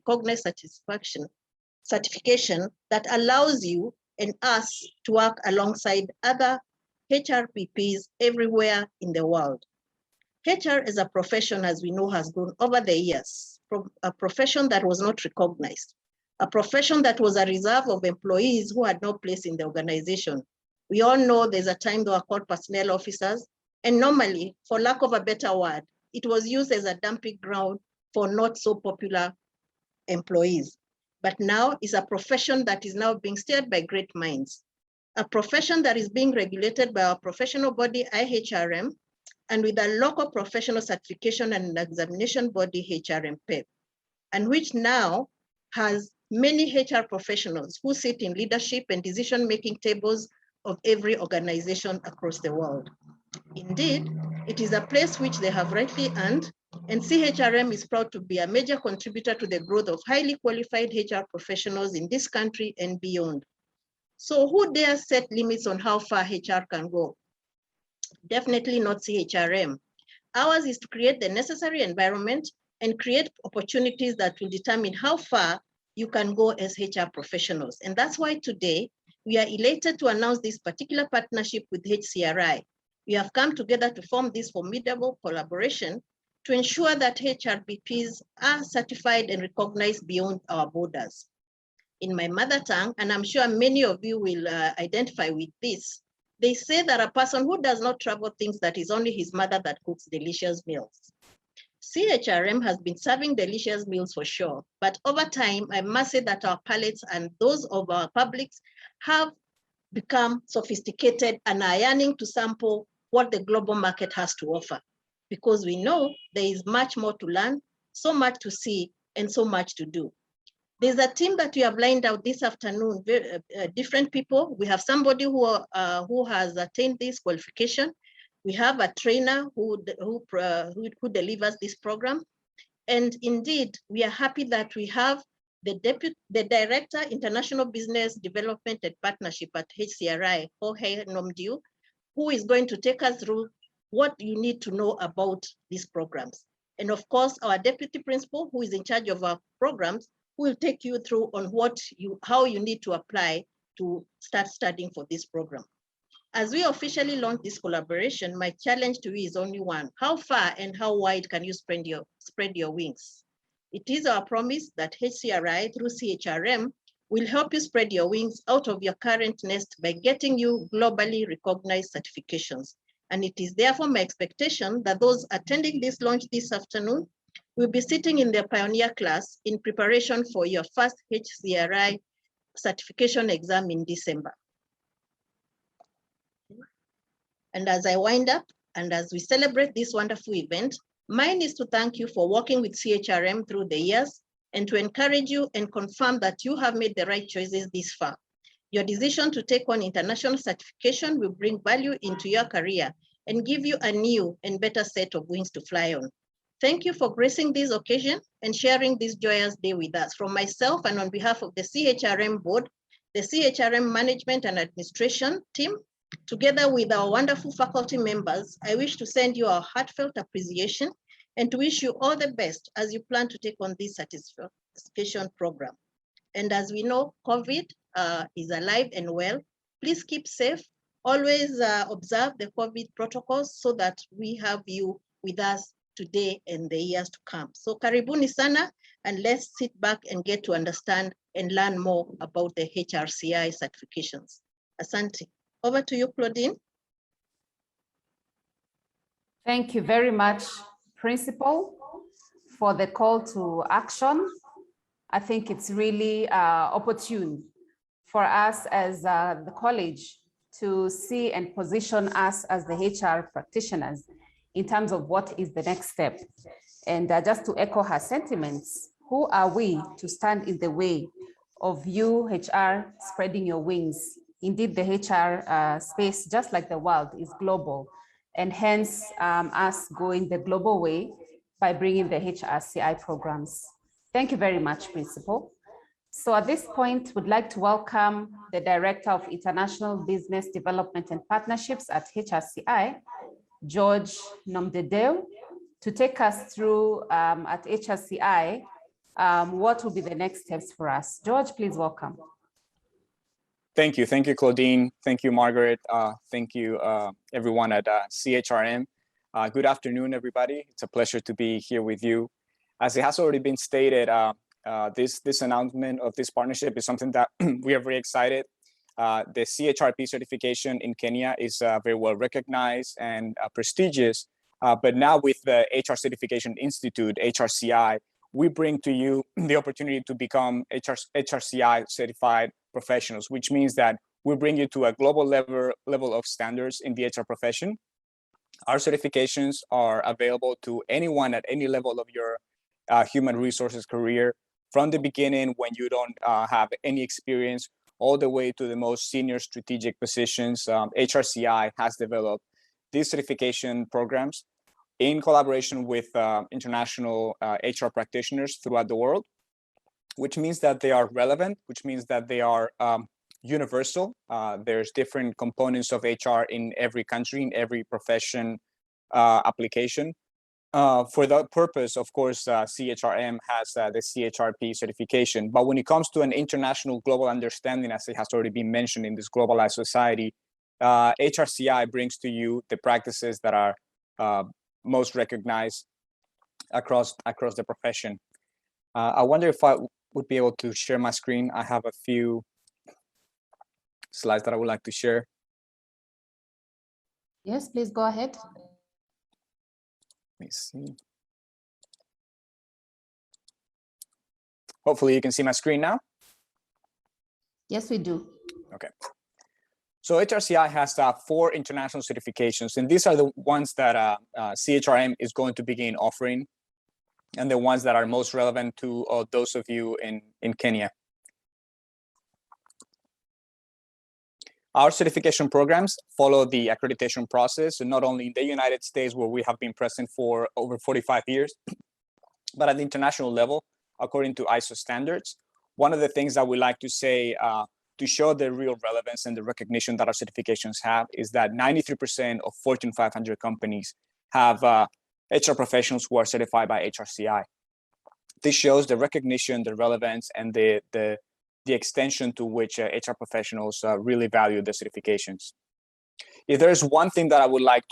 globally recognized certification that allows you and us to work alongside other HRPPs everywhere in the world. HR as a profession, as we know, has grown over the years from a profession that was not recognized, a profession that was a reserve of employees who had no place in the organization. We all know there's a time they were called personnel officers, and normally, for lack of a better word, it was used as a dumping ground for not so popular employees. But now it's a profession that is now being steered by great minds, a profession that is being regulated by our professional body, IHRM, and with a local professional certification and examination body, HRMP, and which now has many HR professionals who sit in leadership and decision-making tables of every organization across the world. Indeed, it is a place which they have rightly earned, and CHRM is proud to be a major contributor to the growth of highly qualified HR professionals in this country and beyond. So who dares set limits on how far HR can go? Definitely not CHRM. Ours is to create the necessary environment and create opportunities that will determine how far you can go as HR professionals. And that's why today we are elated to announce this particular partnership with HCRI. We have come together to form this formidable collaboration to ensure that HRBPs are certified and recognized beyond our borders. In my mother tongue, and I'm sure many of you will identify with this, they say that a person who does not travel thinks that it's only his mother that cooks delicious meals. CHRM has been serving delicious meals for sure, but over time, I must say that our palates and those of our publics have become sophisticated and are yearning to sample what the global market has to offer, because we know there is much more to learn, so much to see, and so much to do. There's a team that we have lined out this afternoon, different people. We have somebody who has attained this qualification. We have a trainer who delivers this program. And indeed, we are happy that we have the Director, International Business Development and Partnership at HCRI, Jorge Nomdiu, who is going to take us through what you need to know about these programs. And of course, our Deputy Principal, who is in charge of our programs, will take you through on how you need to apply to start studying for this program. As we officially launch this collaboration, my challenge to you is only one: how far and how wide can you spread your wings? It is our promise that HCRI through CHRM will help you spread your wings out of your current nest by getting you globally recognized certifications. And it is therefore my expectation that those attending this launch this afternoon will be sitting in their pioneer class in preparation for your first HCRI certification exam in December. And as I wind up, and as we celebrate this wonderful event, mine is to thank you for working with CHRM through the years and to encourage you and confirm that you have made the right choices this far. Your decision to take on international certification will bring value into your career and give you a new and better set of wings to fly on. Thank you for gracing this occasion and sharing this joyous day with us. From myself and on behalf of the CHRM board, the CHRM management and administration team, together with our wonderful faculty members, I wish to send you our heartfelt appreciation and to wish you all the best as you plan to take on this certification program. And as we know, COVID is alive and well. Please keep safe. Always observe the COVID protocols so that we have you with us today and the years to come. So karibuni sana, and let's sit back and get to understand and learn more about the HRCI certifications. Asante. Over to you, Claudine. Thank you very much, Principal, for the call to action. I think it's really opportune for us as the college to see and position us as the HR practitioners in terms of what is the next step. And just to echo her sentiments, who are we to stand in the way of you, HR, spreading your wings? Indeed, the HR space, just like the world, is global, and hence us going the global way by bringing the HRCI programs. Thank you very much, Principal. So at this point, we'd like to welcome the Director of International Business Development and Partnerships at HRCI, George Nomdedeu, to take us through at HRCI what will be the next steps for us? George, please welcome. Thank you, Claudine. Thank you, Margaret. Thank you, everyone at CHRM. Good afternoon, everybody. It's a pleasure to be here with you. As it has already been stated, this announcement of this partnership is something that we are very excited. The CHRP certification in Kenya is very well recognized and prestigious, but now with the HR Certification Institute, HRCI, we bring to you the opportunity to become HRCI certified professionals, which means that we bring you to a global level of standards in the HR profession. Our certifications are available to anyone at any level of your human resources career, from the beginning when you don't have any experience, all the way to the most senior strategic positions. HRCI has developed these certification programs in collaboration with international HR practitioners throughout the world, which means that they are relevant, which means that they are universal. There's different components of HR in every country, in every profession application. For that purpose, of course, CHRM has the CHRP certification. But when it comes to an international global understanding, as it has already been mentioned in this globalized society, HRCI brings to you the practices that are most recognized across the profession. I wonder if I would be able to share my screen. I have a few slides that I would like to share. Yes, please go ahead. Let me see. Hopefully you can see my screen now. Yes, we do. Okay. So HRCI has 4 international certifications, and these are the ones that CHRM is going to begin offering, and the ones that are most relevant to those of you in Kenya. Our certification programs follow the accreditation process, and not only in the United States, where we have been present for over 45 years, but at the international level, according to ISO standards. One of the things that we like to say to show the real relevance and the recognition that our certifications have is that 93% of Fortune 500 companies have HR professionals who are certified by HRCI. This shows the recognition, the relevance, and the extension to which HR professionals really value the certifications. If there's one thing that I would like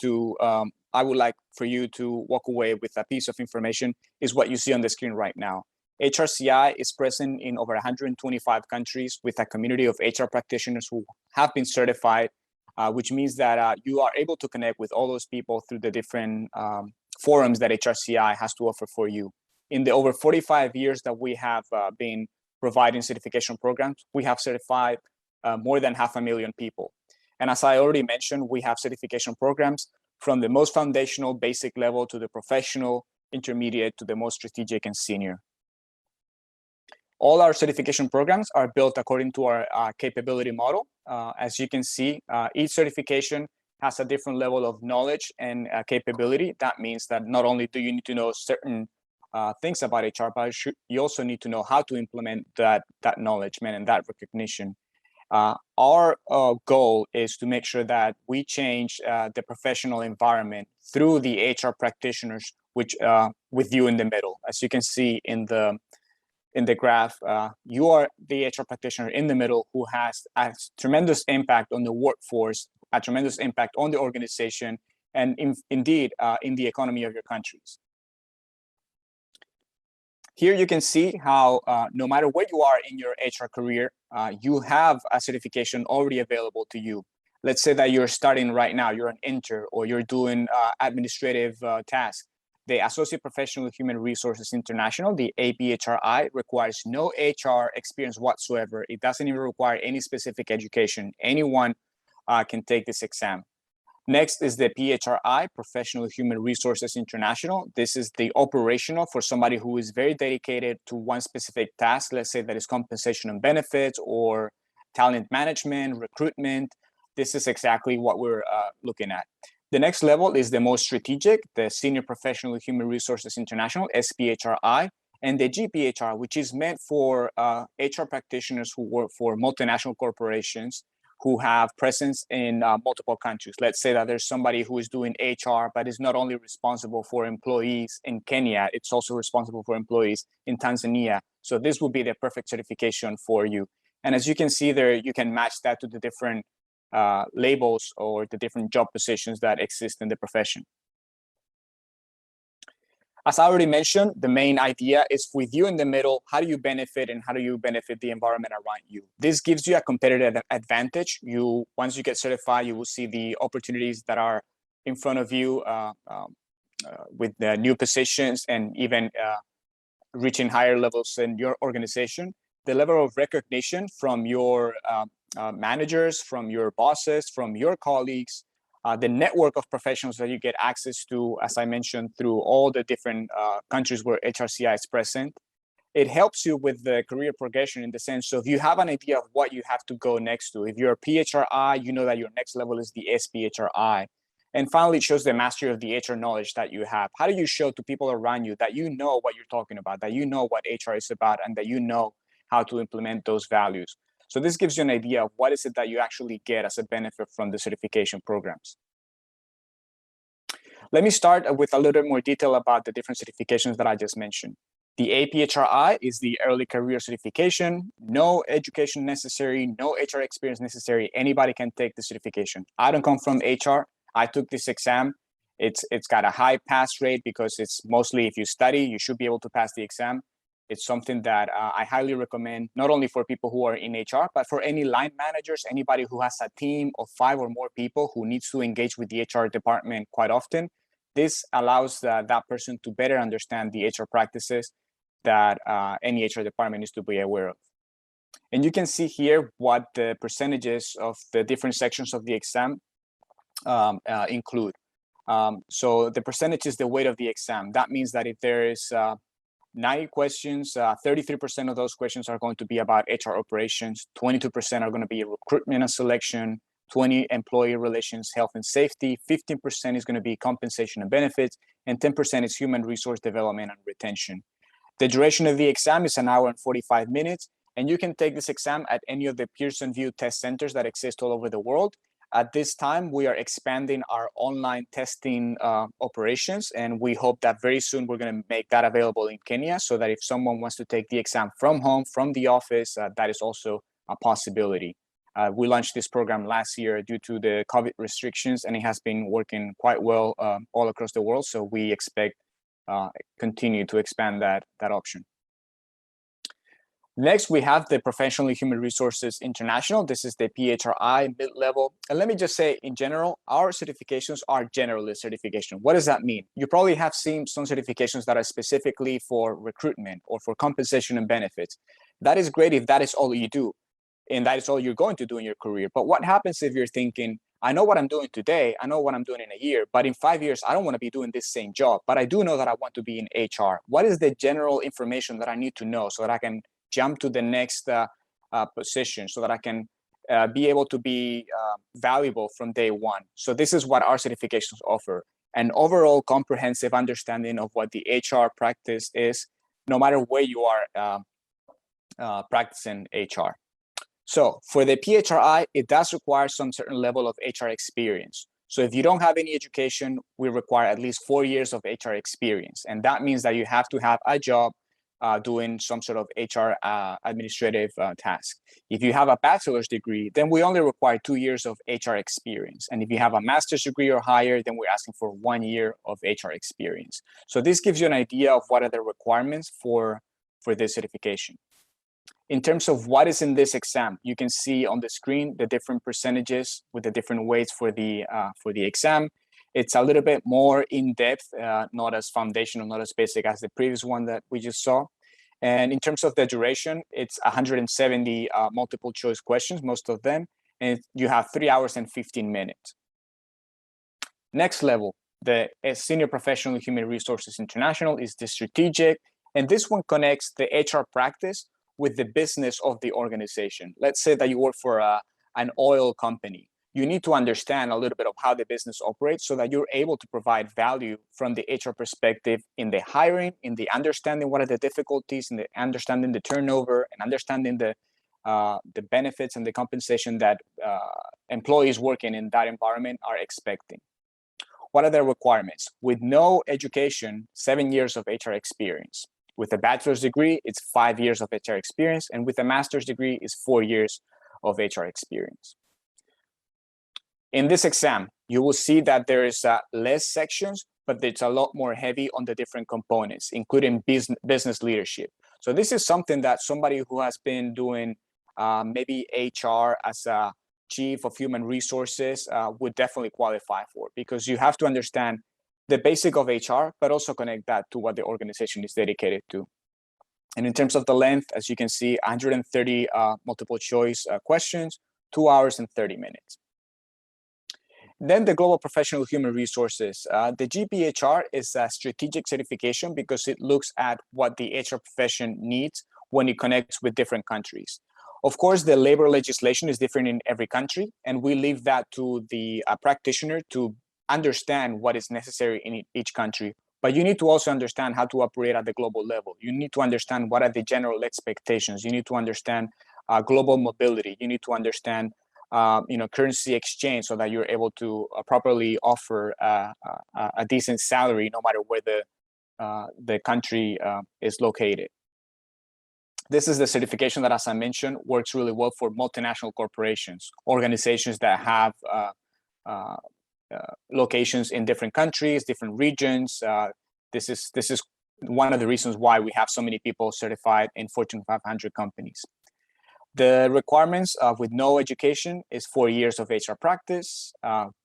for you to walk away with a piece of information, is what you see on the screen right now. HRCI is present in over 125 countries with a community of HR practitioners who have been certified, which means that you are able to connect with all those people through the different forums that HRCI has to offer for you. In the over 45 years that we have been providing certification programs, we have certified more than 500,000 people. And as I already mentioned, we have certification programs from the most foundational basic level to the professional, intermediate, to the most strategic and senior. All our certification programs are built according to our capability model. As you can see, each certification has a different level of knowledge and capability. That means that not only do you need to know certain things about HR, but you also need to know how to implement that knowledge and that recognition. Our goal is to make sure that we change the professional environment through the HR practitioners, which with you in the middle. As you can see in the graph, you are the HR practitioner in the middle who has a tremendous impact on the workforce, a tremendous impact on the organization, and indeed in the economy of your countries. Here you can see how no matter where you are in your HR career, you have a certification already available to you. Let's say that you're starting right now, you're an intern, or you're doing administrative tasks. The Associate Professional Human Resources International, the APHRI, requires no HR experience whatsoever. It doesn't even require any specific education. Anyone can take this exam. Next is the PHRI, Professional Human Resources International. This is the operational for somebody who is very dedicated to one specific task. Let's say that is compensation and benefits or talent management, recruitment. This is exactly what we're looking at. The next level is the most strategic, the Senior Professional Human Resources International, SPHRI, and the GPHR, which is meant for HR practitioners who work for multinational corporations who have presence in multiple countries. Let's say that there's somebody who is doing HR, but is not only responsible for employees in Kenya, it's also responsible for employees in Tanzania. So this would be the perfect certification for you. And as you can see there, you can match that to the different labels or the different job positions that exist in the profession. As I already mentioned, the main idea is with you in the middle, how do you benefit and how do you benefit the environment around you? This gives you a competitive advantage. Once you get certified, you will see the opportunities that are in front of you with the new positions and even reaching higher levels in your organization. The level of recognition from your managers, from your bosses, from your colleagues, the network of professionals that you get access to, as I mentioned, through all the different countries where HRCI is present. It helps you with the career progression in the sense of you have an idea of what you have to go next to. If you're a PHRI, you know that your next level is the SPHRI. And finally, it shows the mastery of the HR knowledge that you have. How do you show to people around you that you know what you're talking about, that you know what HR is about, and that you know how to implement those values? So this gives you an idea of what is it that you actually get as a benefit from the certification programs. Let me start with a little bit more detail about the different certifications that I just mentioned. The APHRI is the early career certification. No education necessary, no HR experience necessary. Anybody can take the certification. I don't come from HR. I took this exam. It's got a high pass rate because it's mostly if you study, you should be able to pass the exam. It's something that I highly recommend, not only for people who are in HR, but for any line managers, anybody who has a team of 5 or more people who needs to engage with the HR department quite often. This allows that person to better understand the HR practices that any HR department needs to be aware of. And you can see here what the percentages of the different sections of the exam include. So the percentage is the weight of the exam. That means that if there is 90 questions, 33% of those questions are going to be about HR operations, 22% are going to be recruitment and selection, 20 employee relations, health and safety, 15% is going to be compensation and benefits, and 10% is human resource development and retention. The duration of the exam is 1 hour and 45 minutes, and you can take this exam at any of the Pearson VUE test centers that exist all over the world. At this time, we are expanding our online testing operations, and we hope that very soon we're going to make that available in Kenya so that if someone wants to take the exam from home, from the office, that is also a possibility. We launched this program last year due to the COVID restrictions, and it has been working quite well all across the world. So we expect continue to expand that option. Next, we have the Professional Human Resources International. This is the PHRI mid-level. And let me just say, in general, our certifications are generalist certification. What does that mean? You probably have seen some certifications that are specifically for recruitment or for compensation and benefits. That is great if that is all you do, and that is all you're going to do in your career. But what happens if you're thinking, I know what I'm doing today, I know what I'm doing in a year, but in 5 years, I don't want to be doing this same job, but I do know that I want to be in HR. What is the general information that I need to know so that I can jump to the next position, so that I can be able to be valuable from day one? So this is what our certifications offer: an overall comprehensive understanding of what the HR practice is, no matter where you are practicing HR. So for the PHRI, it does require some certain level of HR experience. So if you don't have any education, we require at least 4 years of HR experience. And that means that you have to have a job doing some sort of HR administrative task. If you have a bachelor's degree, then we only require 2 years of HR experience. And if you have a master's degree or higher, then we're asking for 1 year of HR experience. So this gives you an idea of what are the requirements for this certification. In terms of what is in this exam, you can see on the screen the different percentages with the different weights for the exam. It's a little bit more in-depth, not as foundational, not as basic as the previous one that we just saw. And in terms of the duration, it's 170 multiple choice questions, most of them, and you have 3 hours and 15 minutes. Next level, the Senior Professional Human Resources International, is the strategic, and this one connects the HR practice with the business of the organization. Let's say that you work for an oil company. You need to understand a little bit of how the business operates so that you're able to provide value from the HR perspective in the hiring, in the understanding what are the difficulties, in the understanding the turnover, and understanding the the benefits and the compensation that employees working in that environment are expecting. What are the requirements? With no education, 7 years of HR experience. With a bachelor's degree, it's 5 years of HR experience. And with a master's degree, it's 4 years of HR experience. In this exam, you will see that there is less sections, but it's a lot more heavy on the different components, including business leadership. So this is something that somebody who has been doing maybe HR as a chief of human resources would definitely qualify for, because you have to understand the basic of HR, but also connect that to what the organization is dedicated to. And in terms of the length, as you can see, 130 multiple choice questions, 2 hours and 30 minutes. Then the Global Professional Human Resources. The GPHR is a strategic certification because it looks at what the HR profession needs when it connects with different countries. Of course, the labor legislation is different in every country, and we leave that to the practitioner to understand what is necessary in each country. But you need to also understand how to operate at the global level. You need to understand what are the general expectations. You need to understand global mobility. You need to understand currency exchange so that you're able to properly offer a decent salary no matter where the country is located. This is the certification that, as I mentioned, works really well for multinational corporations, organizations that have locations in different countries, different regions. This is one of the reasons why we have so many people certified in Fortune 500 companies. The requirements with no education is 4 years of HR practice.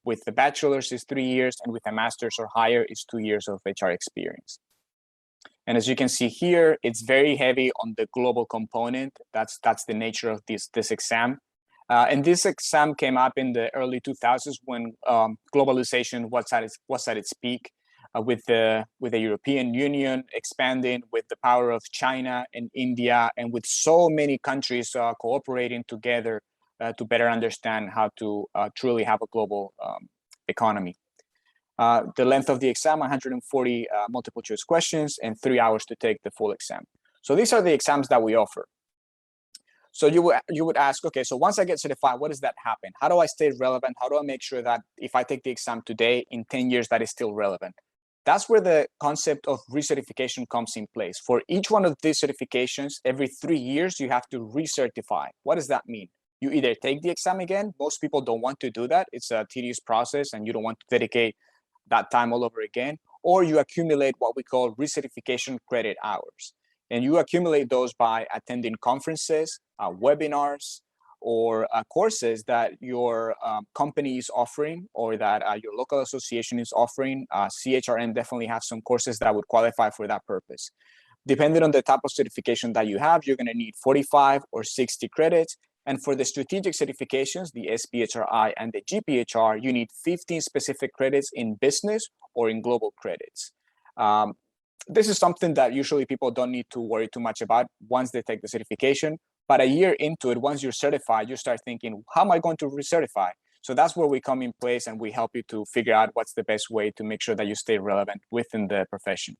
With the bachelor's is 3 years, and with a master's or higher is 2 years of HR experience. And as you can see here, it's very heavy on the global component. That's the nature of this exam. And this exam came up in the early 2000s when globalization was at its peak, with the European Union expanding, with the power of China and India, and with so many countries cooperating together to better understand how to truly have a global economy. The length of the exam, 140 multiple choice questions and 3 hours to take the full exam. So these are the exams that we offer. So you would ask, okay, so once I get certified, what does that happen? How do I stay relevant? How do I make sure that if I take the exam today, in 10 years, that is still relevant? That's where the concept of recertification comes in place. For each one of these certifications, every 3 years, you have to recertify. What does that mean? You either take the exam again. Most people don't want to do that. It's a tedious process and you don't want to dedicate that time all over again, or you accumulate what we call recertification credit hours. And you accumulate those by attending conferences, webinars, or courses that your company is offering, or that your local association is offering. CHRM definitely have some courses that would qualify for that purpose. Depending on the type of certification that you have, you're going to need 45 or 60 credits. And for the strategic certifications, the SPHRI and the GPHR, you need 15 specific credits in business or in global credits. This is something that usually people don't need to worry too much about once they take the certification. But a year into it, once you're certified, you start thinking, how am I going to recertify? So that's where we come in place, and we help you to figure out what's the best way to make sure that you stay relevant within the profession.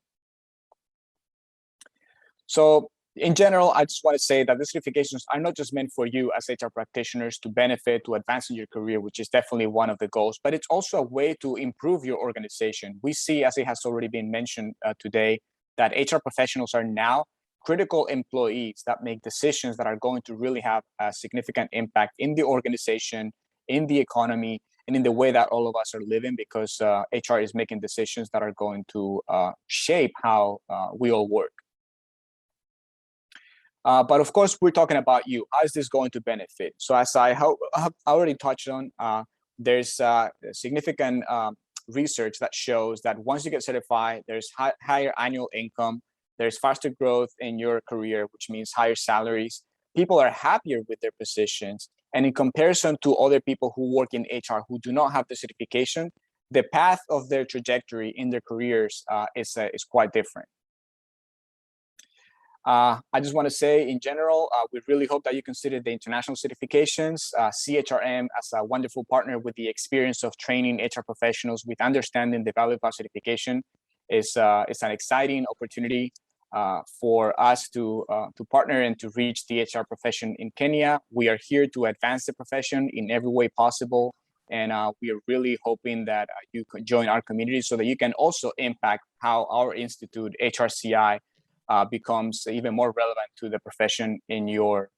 So in general, I just want to say that the certifications are not just meant for you as HR practitioners to benefit, to advance in your career, which is definitely one of the goals, but it's also a way to improve your organization. We see, as it has already been mentioned today, that HR professionals are now critical employees that make decisions that are going to really have a significant impact in the organization, in the economy, and in the way that all of us are living, because HR is making decisions that are going to shape how we all work. But of course, we're talking about you. How is this going to benefit? So as I have already touched on, there's significant research that shows that once you get certified, there's higher annual income, there's faster growth in your career, which means higher salaries. People are happier with their positions. And in comparison to other people who work in HR who do not have the certification, the path of their trajectory in their careers is quite different. I just want to say, in general, we really hope that you consider the international certifications. CHRM, as a wonderful partner with the experience of training HR professionals with understanding the value of our certification, is an exciting opportunity. for us to partner and to reach the HR profession in Kenya. We are here to advance the profession in every way possible. And we are really hoping that you can join our community so that you can also impact how our institute, HRCI, becomes even more relevant to the profession in your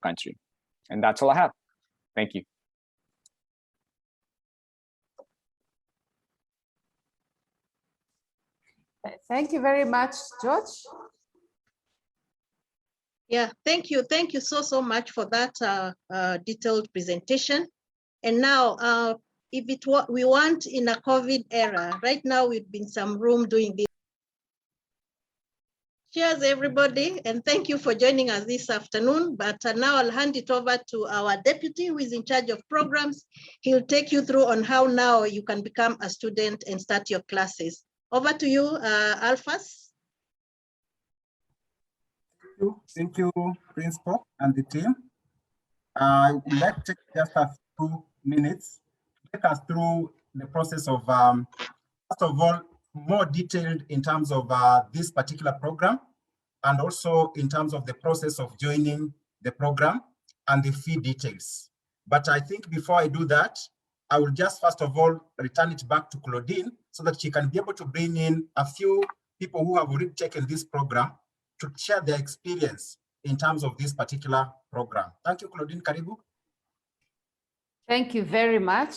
country. And that's all I have. Thank you. Thank you very much, George. Yeah, thank you. Thank you so much for that detailed presentation. And now, if we want in a COVID era, right now we've been some room doing this. Cheers, everybody, and thank you for joining us this afternoon. But now I'll hand it over to our deputy who is in charge of programs. He'll take you through on how now you can become a student and start your classes. Over to you, Alphas. Thank you, Principal and the team. I would like to take just a few minutes to take us through the process of, first of all, more detailed in terms of this particular program, and also in terms of the process of joining the program and the fee details. But I think before I do that, I will just first of all return it back to Claudine so that she can be able to bring in a few people who have already taken this program to share their experience in terms of this particular program. Thank you, Claudine. Karibu. Thank you very much,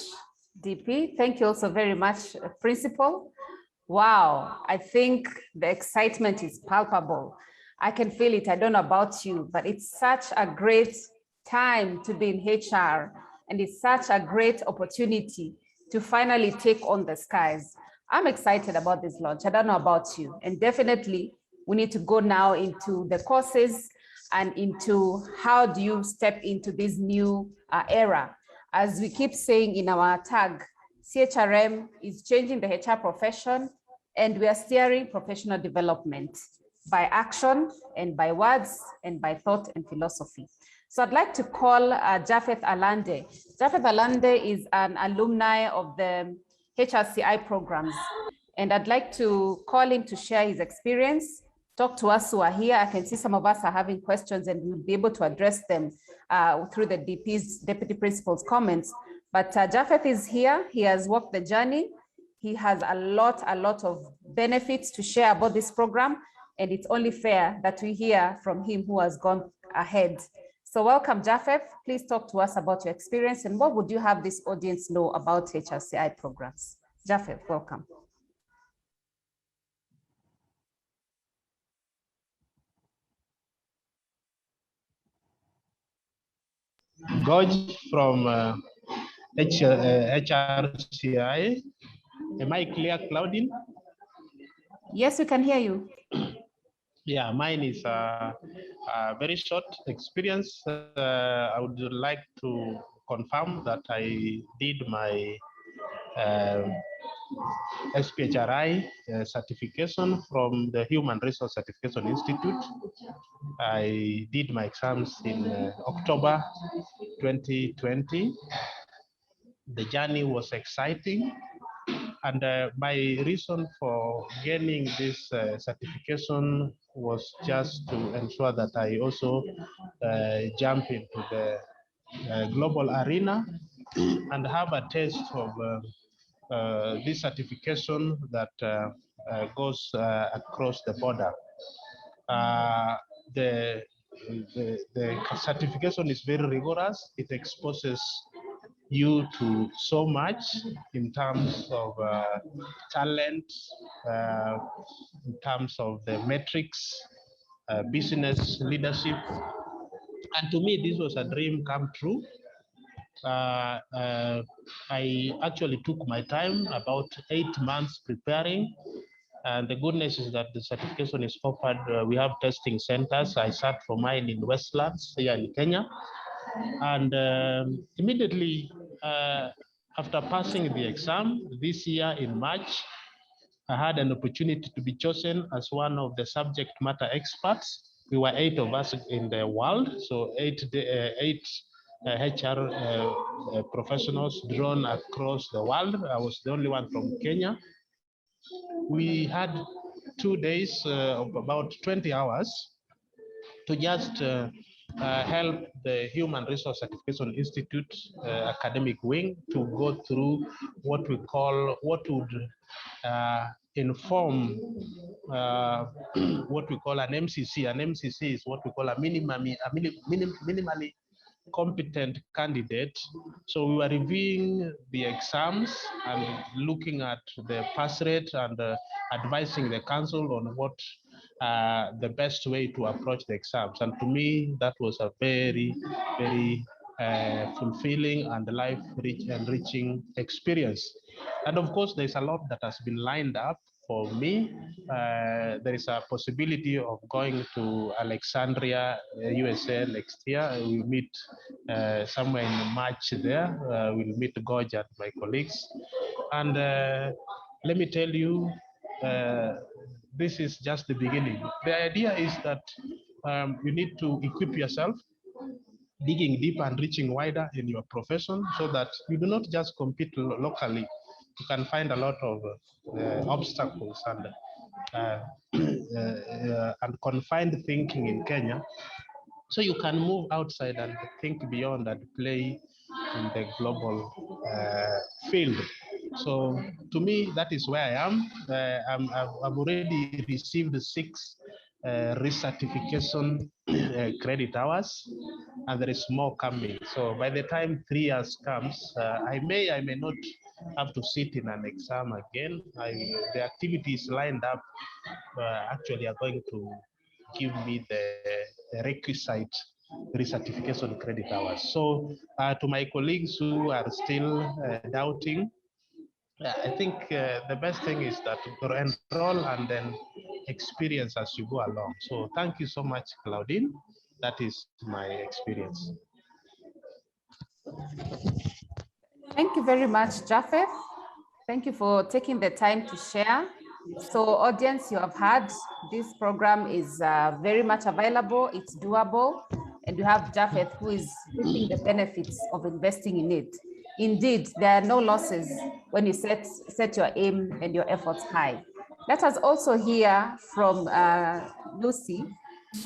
DP. Thank you also very much, Principal. Wow, I think the excitement is palpable. I can feel it. I don't know about you, but it's such a great time to be in HR, and it's such a great opportunity to finally take on the skies. I'm excited about this launch. I don't know about you, and definitely we need to go now into the courses and into how do you step into this new era. As we keep saying in our tag, CHRM is changing the HR profession, and we are steering professional development by action and by words and by thought and philosophy. So I'd like to call Japheth Alande. Japheth Alande is an alumni of the HRCI programs, and I'd like to call him to share his experience, talk to us who are here. I can see some of us are having questions, and we'll be able to address them through the DP's Deputy Principal's comments. But Japheth is here. He has walked the journey. He has a lot of benefits to share about this program, and it's only fair that we hear from him who has gone ahead. So welcome, Japheth. Please talk to us about your experience and what would you have this audience know about HRCI programs? Japheth, welcome. George from HRCI. Am I clear, Claudine? Yes, we can hear you. Yeah, mine is a very short experience. I would like to confirm that I did my SPHRI certification from the Human Resource Certification Institute. I did my exams in October 2020. The journey was exciting, and my reason for gaining this certification was just to ensure that I also jump into the global arena and have a taste of this certification that goes across the border. The certification is very rigorous. It exposes you to so much in terms of talent, in terms of the metrics, business leadership. And to me, this was a dream come true. I actually took my time, about 8 months preparing. And the goodness is that the certification is offered. We have testing centers. I sat for mine in Westlands here in Kenya. And immediately after passing the exam this year in March, I had an opportunity to be chosen as one of the subject matter experts. We were 8 of us in the world, so eight HR professionals drawn across the world. I was the only one from Kenya. We had 2 days of about 20 hours to just help the Human Resource Certification Institute academic wing to go through what would inform what we call an MCC. An MCC is what we call a minimally competent candidate. So we were reviewing the exams and looking at the pass rate and advising the council on what the best way to approach the exams. And to me, that was a very, very fulfilling and enriching experience. And of course, there's a lot that has been lined up for me. There is a possibility of going to Alexandria, USA next year. We'll meet somewhere in March there. We'll meet Gorge and my colleagues. And let me tell you, this is just the beginning. The idea is that you need to equip yourself, digging deeper and reaching wider in your profession so that you do not just compete locally. You can find a lot of obstacles and confined thinking in Kenya. So you can move outside and think beyond and play in the global field. So to me, that is where I am. I've already received 6 recertification credit hours, and there is more coming. So by the time 3 years comes, I may not have to sit in an exam again. The activities lined up actually are going to give me the requisite recertification credit hours. So to my colleagues who are still doubting, I think the best thing is that you enroll and then experience as you go along. So thank you so much, Claudine. That is my experience. Thank you very much, Japheth. Thank you for taking the time to share. So audience, you have heard this program is very much available, it's doable, and you have Japheth who is reaping the benefits of investing in it. Indeed, there are no losses when you set your aim and your efforts high. Let us also hear from Lucy,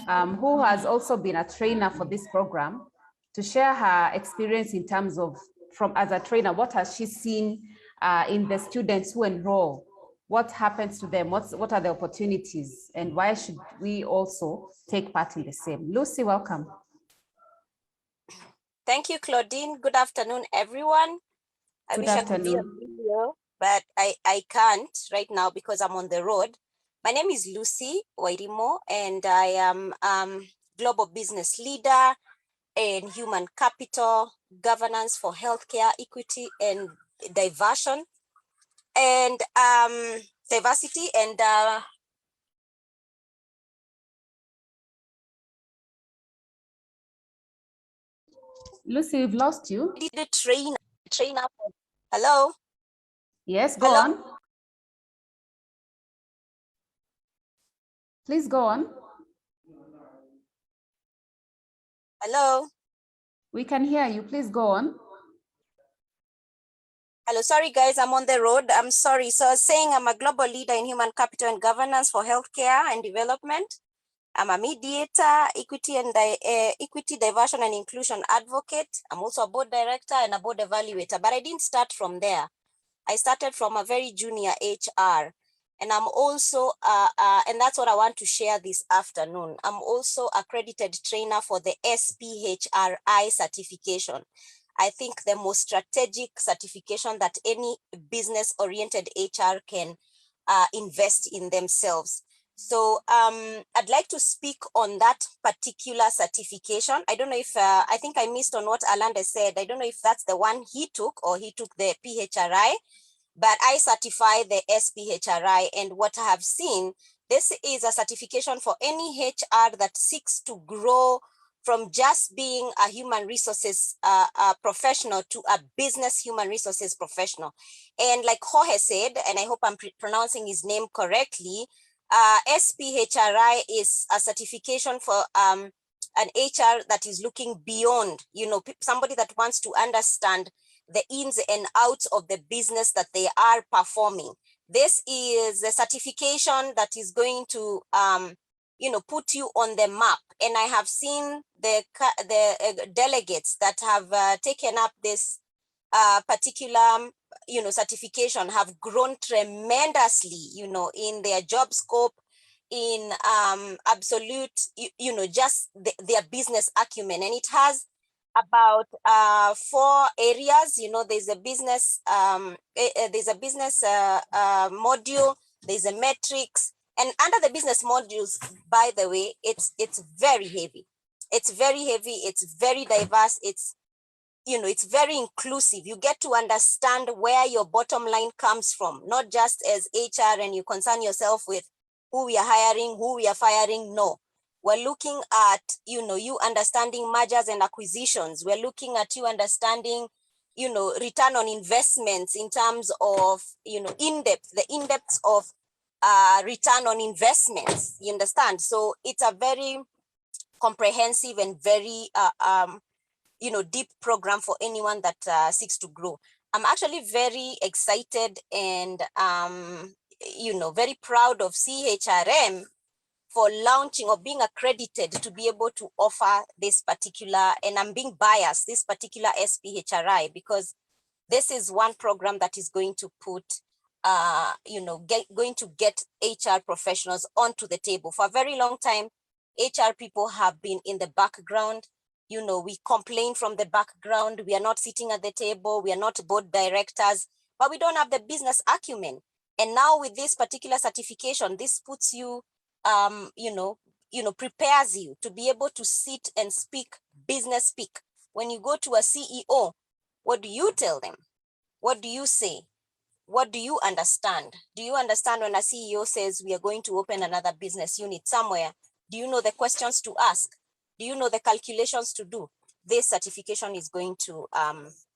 who has also been a trainer for this program, to share her experience in terms of, as a trainer, what has she seen in the students who enroll? What happens to them? What are the opportunities? And why should we also take part in the same? Lucy, welcome. Thank you, Claudine. Good afternoon, everyone. I wish I could be a video, but I can't right now because I'm on the road. My name is Lucy Wairimo, and I am Global Business Leader in Human Capital, Governance for Healthcare, Equity and Diversion, and Diversity, and Lucy, we've lost you. did a trainer. Hello? Yes, go on. Please go on. Hello? We can hear you. Please go on. Hello, sorry guys, I'm on the road. I'm sorry. So I was saying I'm a global leader in human capital and governance for healthcare and development. I'm a mediator, equity, diversion and inclusion advocate. I'm also a board director and a board evaluator, but I didn't start from there. I started from a very junior HR, and I'm also, and that's what I want to share this afternoon. I'm also accredited trainer for the SPHRI certification. I think the most strategic certification that any business-oriented HR can invest in themselves. So I'd like to speak on that particular certification. I don't know if, I think I missed on what Alanda said. I don't know if that's the one he took or he took the PHRI, but I certify the SPHRI, and what I have seen, this is a certification for any HR that seeks to grow from just being a human resources professional to a business human resources professional. And like Jorge said, and I hope I'm pronouncing his name correctly, SPHRI is a certification for an HR that is looking beyond, somebody that wants to understand the ins and outs of the business that they are performing. This is a certification that is going to, put you on the map. And I have seen the delegates that have taken up this particular, certification have grown tremendously, in their job scope, in absolute, just their business acumen. And it has about 4 areas. There's a business, module, there's a metrics, and under the business modules, by the way, it's very heavy. It's very heavy. It's very diverse. It's very inclusive. You get to understand where your bottom line comes from, not just as HR and you concern yourself with who we are hiring, who we are firing. No, we're looking at, you understanding mergers and acquisitions. We're looking at you understanding, return on investments in terms of, the in-depth of return on investments, you understand? So it's a very comprehensive and very, deep program for anyone that seeks to grow. I'm actually very excited and, very proud of CHRM for launching or being accredited to be able to offer this particular, and I'm being biased, this particular SPHRI, because this is one program that is going to put, going to get HR professionals onto the table. For a very long time, HR people have been in the background. We complain from the background. We are not sitting at the table. We are not board directors, but we don't have the business acumen. And now with this particular certification, this puts you, prepares you to be able to sit and speak business speak. When you go to a CEO, what do you tell them? What do you say? What do you understand? Do you understand when a CEO says we are going to open another business unit somewhere? Do you know the questions to ask? Do you know the calculations to do? This certification is going to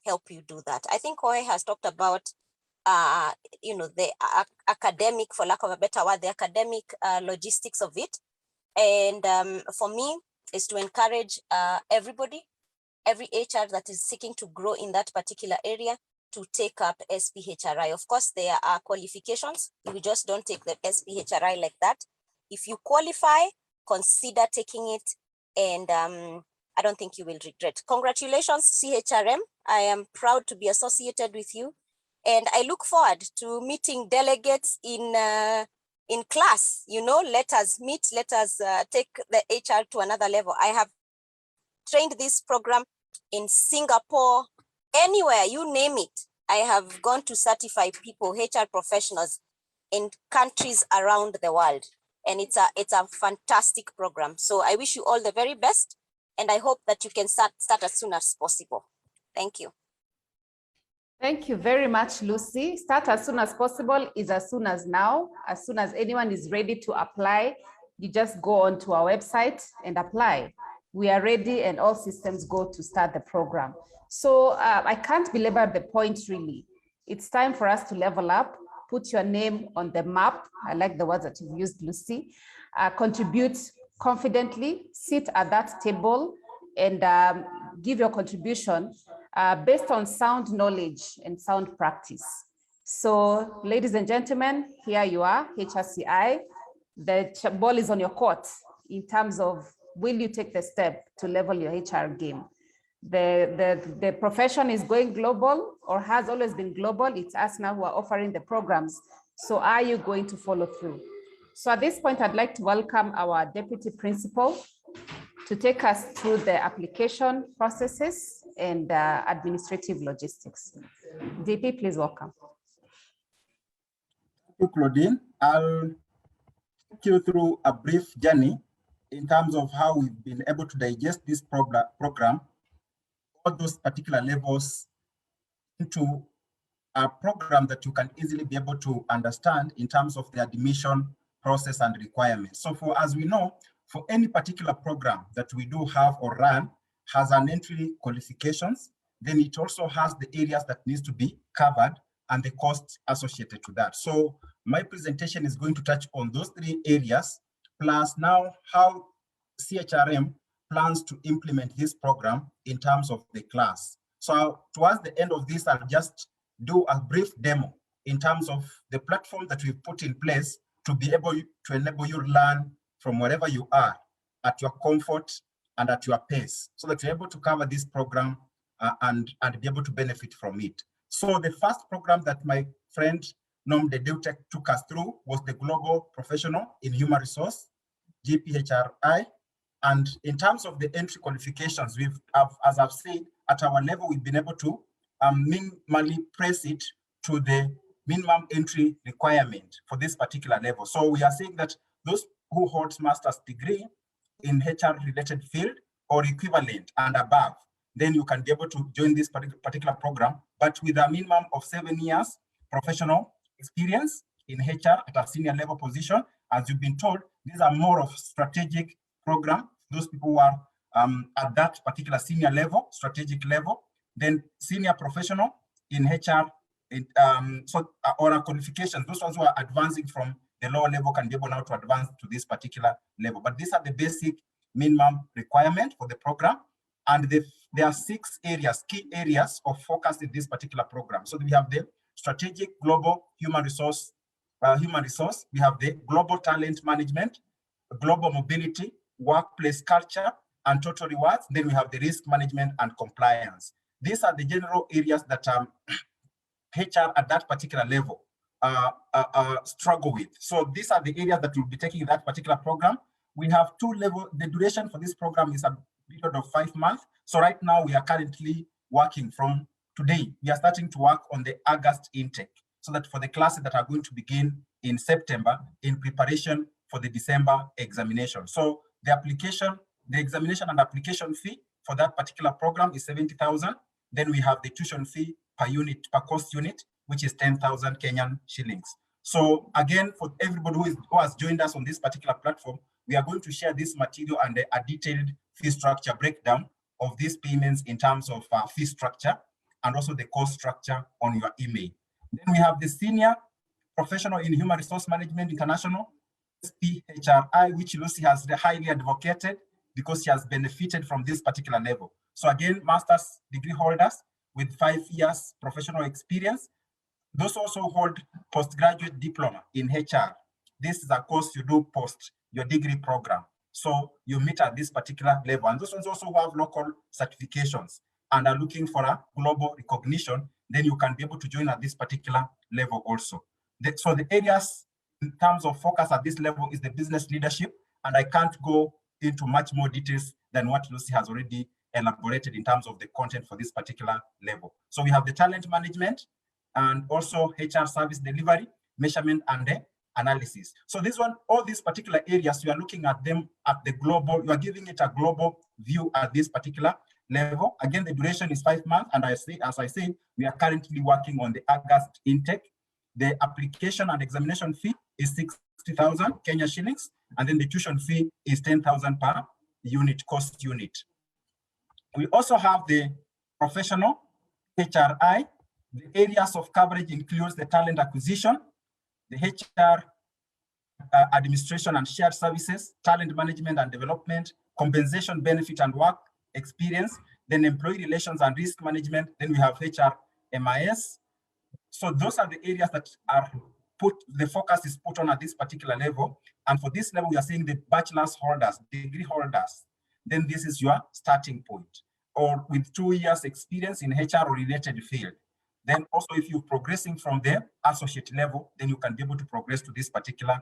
help you do that. I think Jorge has talked about, the academic, for lack of a better word, the academic logistics of it. And for me, is to encourage everybody, every HR that is seeking to grow in that particular area, to take up SPHRI. Of course, there are qualifications. You just don't take the SPHRI like that. If you qualify, consider taking it, and I don't think you will regret. Congratulations, CHRM. I am proud to be associated with you, and I look forward to meeting delegates in class. Let us meet, let us take the HR to another level. I have trained this program in Singapore, anywhere, you name it. I have gone to certify people, HR professionals, in countries around the world. And it's a fantastic program. So I wish you all the very best. And I hope that you can start as soon as possible. Thank you. Thank you very much, Lucy. Start as soon as possible is as soon as now. As soon as anyone is ready to apply, you just go onto our website and apply. We are ready and all systems go to start the program. So I can't belabor the point really. It's time for us to level up, put your name on the map. I like the words that you've used, Lucy. Contribute confidently, sit at that table and give your contribution based on sound knowledge and sound practice. So ladies and gentlemen, here you are, HRCI. The ball is on your court in terms of, will you take the step to level your HR game? The profession is going global, or has always been global. It's us now who are offering the programs. So are you going to follow through? So at this point, I'd like to welcome our deputy principal to take us through the application processes and administrative logistics. DP, please welcome. Thank you, Claudine. I'll take you through a brief journey in terms of how we've been able to digest this program, all those particular levels, into a program that you can easily be able to understand in terms of the admission process and requirements. So as we know, for any particular program that we do have or run, has an entry qualifications, then it also has the areas that needs to be covered and the costs associated to that. So my presentation is going to touch on those 3 areas, plus now how CHRM plans to implement this program in terms of the class. So towards the end of this, I'll just do a brief demo in terms of the platform that we've put in place to be able to enable you to learn from wherever you are at your comfort and at your pace, so that you're able to cover this program and be able to benefit from it. So the first program that my friend Nom Dedeutek took us through was the Global Professional in Human Resource, GPHRI. And in terms of the entry qualifications, as I've said, at our level, we've been able to minimally press it to the minimum entry requirement for this particular level. So we are saying that those who hold master's degree in HR related field or equivalent and above, then you can be able to join this particular program, but with a minimum of 7 years professional experience in HR at a senior level position. As you've been told, these are more of strategic program. Those people who are at that particular senior level, strategic level, then senior professional in HR, or a qualification. Those ones who are advancing from the lower level can be able now to advance to this particular level. But these are the basic minimum requirement for the program. And there are 6 areas, key areas of focus in this particular program. So we have the strategic global human resource. We have the global talent management, global mobility, workplace culture, and total rewards. Then we have the risk management and compliance. These are the general areas that HR at that particular level struggle with. So these are the areas that we'll be taking in that particular program. We have 2 levels. The duration for this program is a period of 5 months. So right now we are currently working from today. We are starting to work on the August intake, so that for the classes that are going to begin in September in preparation for the December examination. So the examination and application fee for that particular program is 70,000. Then we have the tuition fee per unit, per course unit, which is 10,000 Kenyan shillings. So again, for everybody who has joined us on this particular platform, we are going to share this material and a detailed fee structure breakdown of these payments in terms of fee structure and also the cost structure on your email. Then we have the Senior Professional in Human Resource Management International, CHRI, which Lucy has highly advocated because she has benefited from this particular level. So again, master's degree holders with 5 years professional experience. Those also hold postgraduate diploma in HR. This is a course you do post your degree program. So you meet at this particular level. And those ones also have local certifications and are looking for a global recognition. Then you can be able to join at this particular level also. So the areas in terms of focus at this level is the business leadership. And I can't go into much more details than what Lucy has already elaborated in terms of the content for this particular level. So we have the talent management and also HR service delivery, measurement, and the analysis. So this one, all these particular areas, you are looking at them at the global, you are giving it a global view at this particular level. Again, the duration is 5 months. And as I said, we are currently working on the August intake. The application and examination fee is 60,000 Kenya shillings. And then the tuition fee is 10,000 per unit, cost unit. We also have the professional HRI. The areas of coverage includes the talent acquisition, the HR administration and shared services, talent management and development, compensation, benefit and work experience, then employee relations and risk management. Then we have HRMIS. So those are the areas that are the focus is put on at this particular level. And for this level, we are seeing the bachelor's holders, degree holders. Then this is your starting point, or with 2 years experience in HR or related field. Then also if you're progressing from the associate level, then you can be able to progress to this particular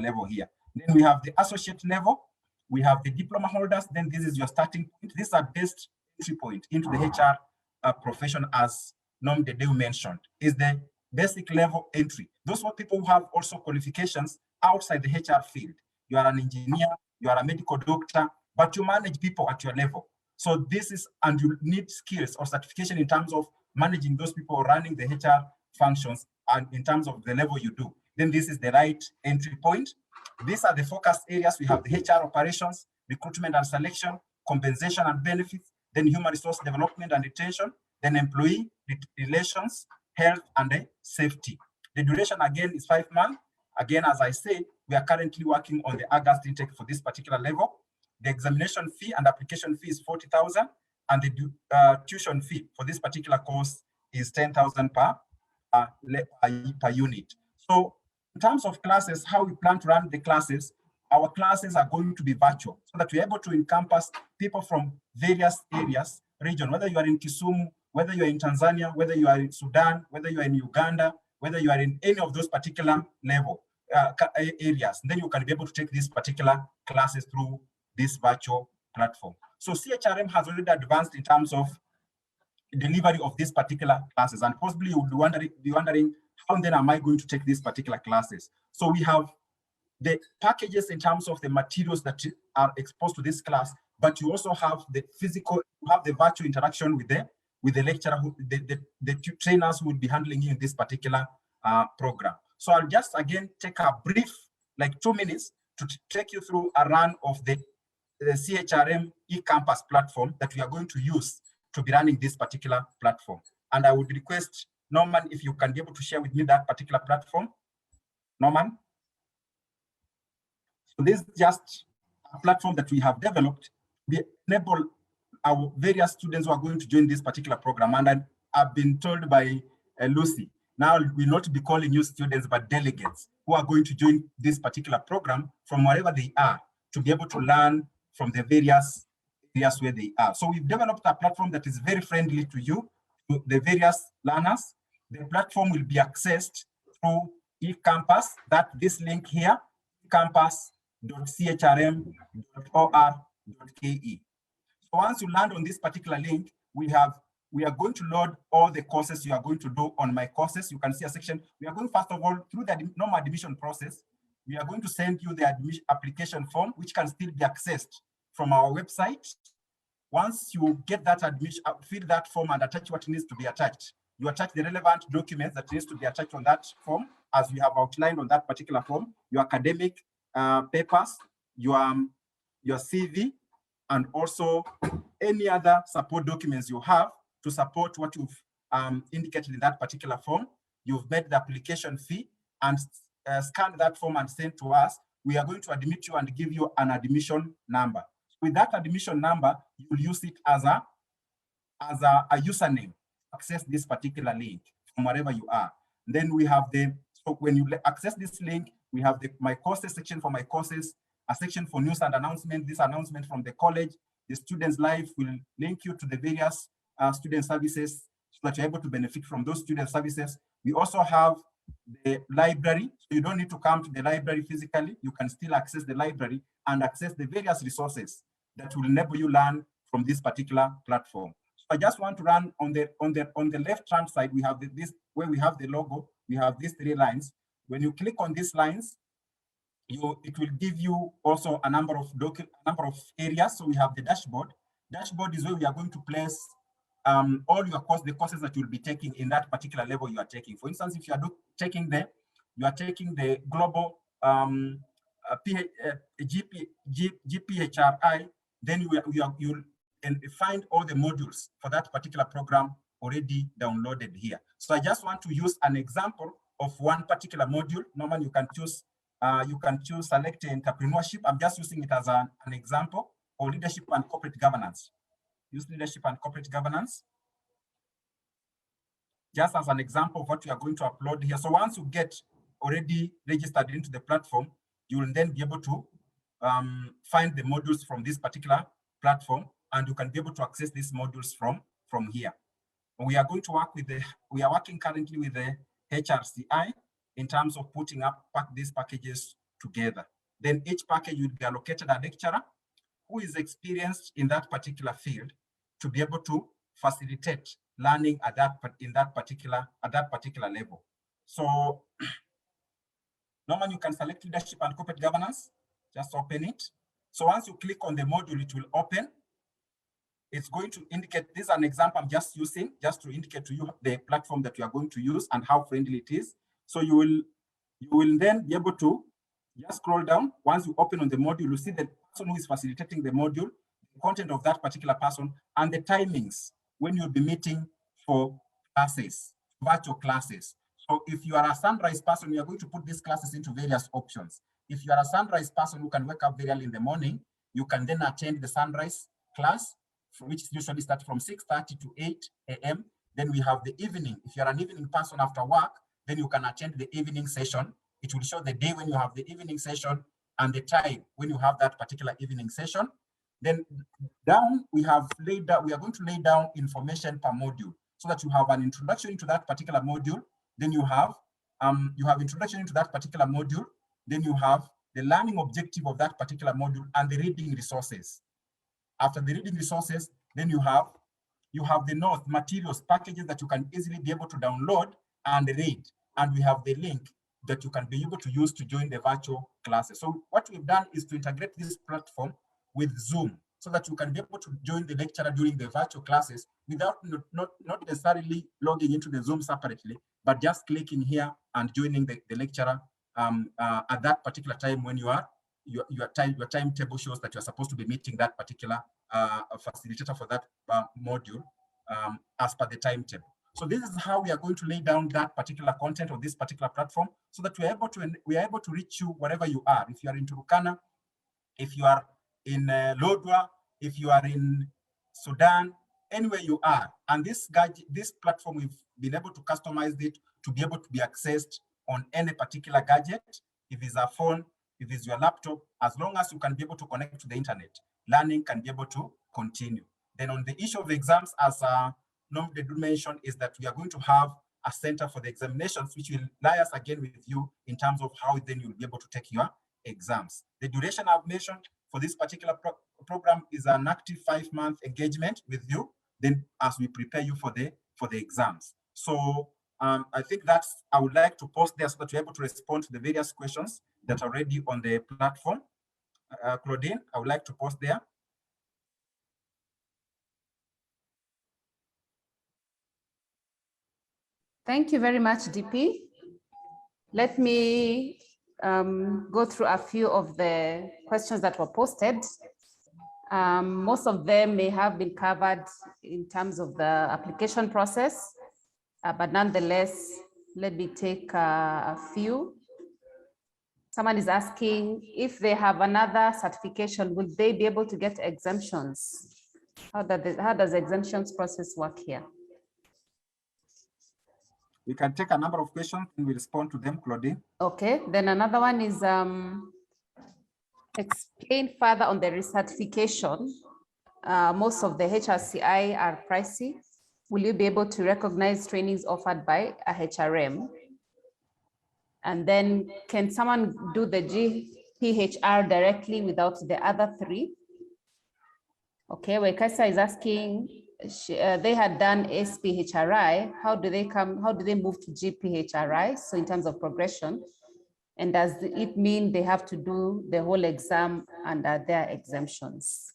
level here. Then we have the associate level, we have the diploma holders, then this is your starting point. These are best entry point into the HR profession, as Nom Dedeu mentioned, is the basic level entry. Those are people who have also qualifications outside the HR field. You are an engineer, you are a medical doctor, but you manage people at your level. So this is, and you need skills or certification in terms of managing those people, running the HR functions, and in terms of the level you do. Then this is the right entry point. These are the focus areas. We have the HR operations, recruitment and selection, compensation and benefits, then human resource development and retention, then employee relations, health, and safety. The duration again is 5 months. Again, as I said, we are currently working on the August intake for this particular level. The examination fee and application fee is 40,000, and the tuition fee for this particular course is 10,000 per per unit. So in terms of classes, how we plan to run the classes, our classes are going to be virtual so that we're able to encompass people from various areas, region, whether you are in Kisumu, whether you are in Tanzania, whether you are in Sudan, whether you are in Uganda, whether you are in any of those particular level areas. Then you can be able to take these particular classes through this virtual platform. So CHRM has already advanced in terms of delivery of these particular classes, and possibly you will be wondering how then am I going to take these particular classes? So we have the packages in terms of the materials that are exposed to this class, but you also have the physical, you have the virtual interaction with the lecturer, the trainers who will be handling you in this particular program. So I'll just again take a brief, like 2 minutes, to take you through a run of the CHRM eCampus platform that we are going to use to be running this particular platform. And I would request Norman if you can be able to share with me that particular platform. Norman? So this is just a platform that we have developed to enable our various students who are going to join this particular program. And I've been told by Lucy, now we'll not be calling you students, but delegates who are going to join this particular program from wherever they are to be able to learn from the various areas where they are. So we've developed a platform that is very friendly to you, to the various learners. The platform will be accessed through eCampus, this link here, campus.chrm.or.ke. So once you land on this particular link, we are going to load all the courses you are going to do on my courses. You can see a section. We are going, first of all, through the normal admission process. We are going to send you the application form, which can still be accessed from our website. Once you get that admission, fill that form and attach what needs to be attached. You attach the relevant documents that needs to be attached on that form, as we have outlined on that particular form, your academic papers, your CV, and also any other support documents you have to support what you've indicated in that particular form. You've made the application fee and scan that form and send to us. We are going to admit you and give you an admission number. With that admission number, you will use it as a username to access this particular link from wherever you are. Then we have so when you access this link, we have my courses section for my courses, a section for news and announcement. This announcement from the college, the student's life will link you to the various student services so that you're able to benefit from those student services. We also have the library, so you don't need to come to the library physically. You can still access the library and access the various resources that will enable you learn from this particular platform. So I just want to run on the left-hand side. We have this where we have the logo. We have these 3 lines. When you click on these lines, it will give you also a number of areas. So we have the dashboard. Dashboard is where we are going to place all your the courses that you'll be taking in that particular level you are taking. For instance, if you are taking the global GPHRI, then you'll find all the modules for that particular program already downloaded here. So I just want to use an example of one particular module. Normally you can choose select entrepreneurship. I'm just using it as an example, or leadership and corporate governance. Use leadership and corporate governance just as an example of what we are going to upload here. So once you get already registered into the platform, you will then be able to find the modules from this particular platform, and you can be able to access these modules from here. We are going to work we are working currently with the HRCI in terms of putting up these packages together. Then each package will be allocated a lecturer who is experienced in that particular field to be able to facilitate learning at that particular level. So normally you can select leadership and corporate governance, just open it. So once you click on the module, it will open. It's going to indicate, this is an example I'm just using, just to indicate to you the platform that you are going to use and how friendly it is. So you will then be able to just scroll down. Once you open on the module, you see the person who is facilitating the module, the content of that particular person, and the timings when you'll be meeting for classes, virtual classes. So if you are a sunrise person, you are going to put these classes into various options. If you are a sunrise person who can wake up very early in the morning, you can then attend the sunrise class, which usually starts from 6:30 to 8 a.m. Then we have the evening. If you're an evening person after work, then you can attend the evening session. It will show the day when you have the evening session and the time when you have that particular evening session. Then down, we are going to lay down information per module so that you have an introduction to that particular module. Then you have introduction into that particular module. Then you have the learning objective of that particular module and the reading resources. After the reading resources, then you have the notes, materials, packages that you can easily be able to download and read. And we have the link that you can be able to use to join the virtual classes. So what we've done is to integrate this platform with Zoom so that you can be able to join the lecturer during the virtual classes without not necessarily logging into the Zoom separately, but just clicking here and joining the lecturer at that particular time when your timetable shows that you're supposed to be meeting that particular facilitator for that module as per the timetable. So this is how we are going to lay down that particular content of this particular platform so that we are able to reach you wherever you are. If you are in Turkana, if you are in Lodwar, if you are in Sudan, anywhere you are. And this platform, we've been able to customize it to be able to be accessed on any particular gadget. If it's a phone, if it's your laptop, as long as you can be able to connect to the internet, learning can be able to continue. Then on the issue of exams, as Nom did mention, is that we are going to have a center for the examinations, which will liaise again with you in terms of how then you'll be able to take your exams. The duration I've mentioned for this particular program is an active 5-month engagement with you, then as we prepare you for the exams. So I think I would like to post there so that you're able to respond to the various questions that are already on the platform. Claudine, I would like to post there. Thank you very much, DP. Let me go through a few of the questions that were posted. Most of them may have been covered in terms of the application process, but nonetheless, let me take a few. Someone is asking if they have another certification, will they be able to get exemptions? How does the exemptions process work here? We can take a number of questions and we respond to them, Claudine. Okay, then another one is explain further on the recertification. Most of the HRCI are pricey. Will you be able to recognize trainings offered by a HRM? And then can someone do the GPHR directly without the other three? Okay, Wekasa is asking, they had done SPHRI. How do they move to GPHRI? So in terms of progression, and does it mean they have to do the whole exam under their exemptions?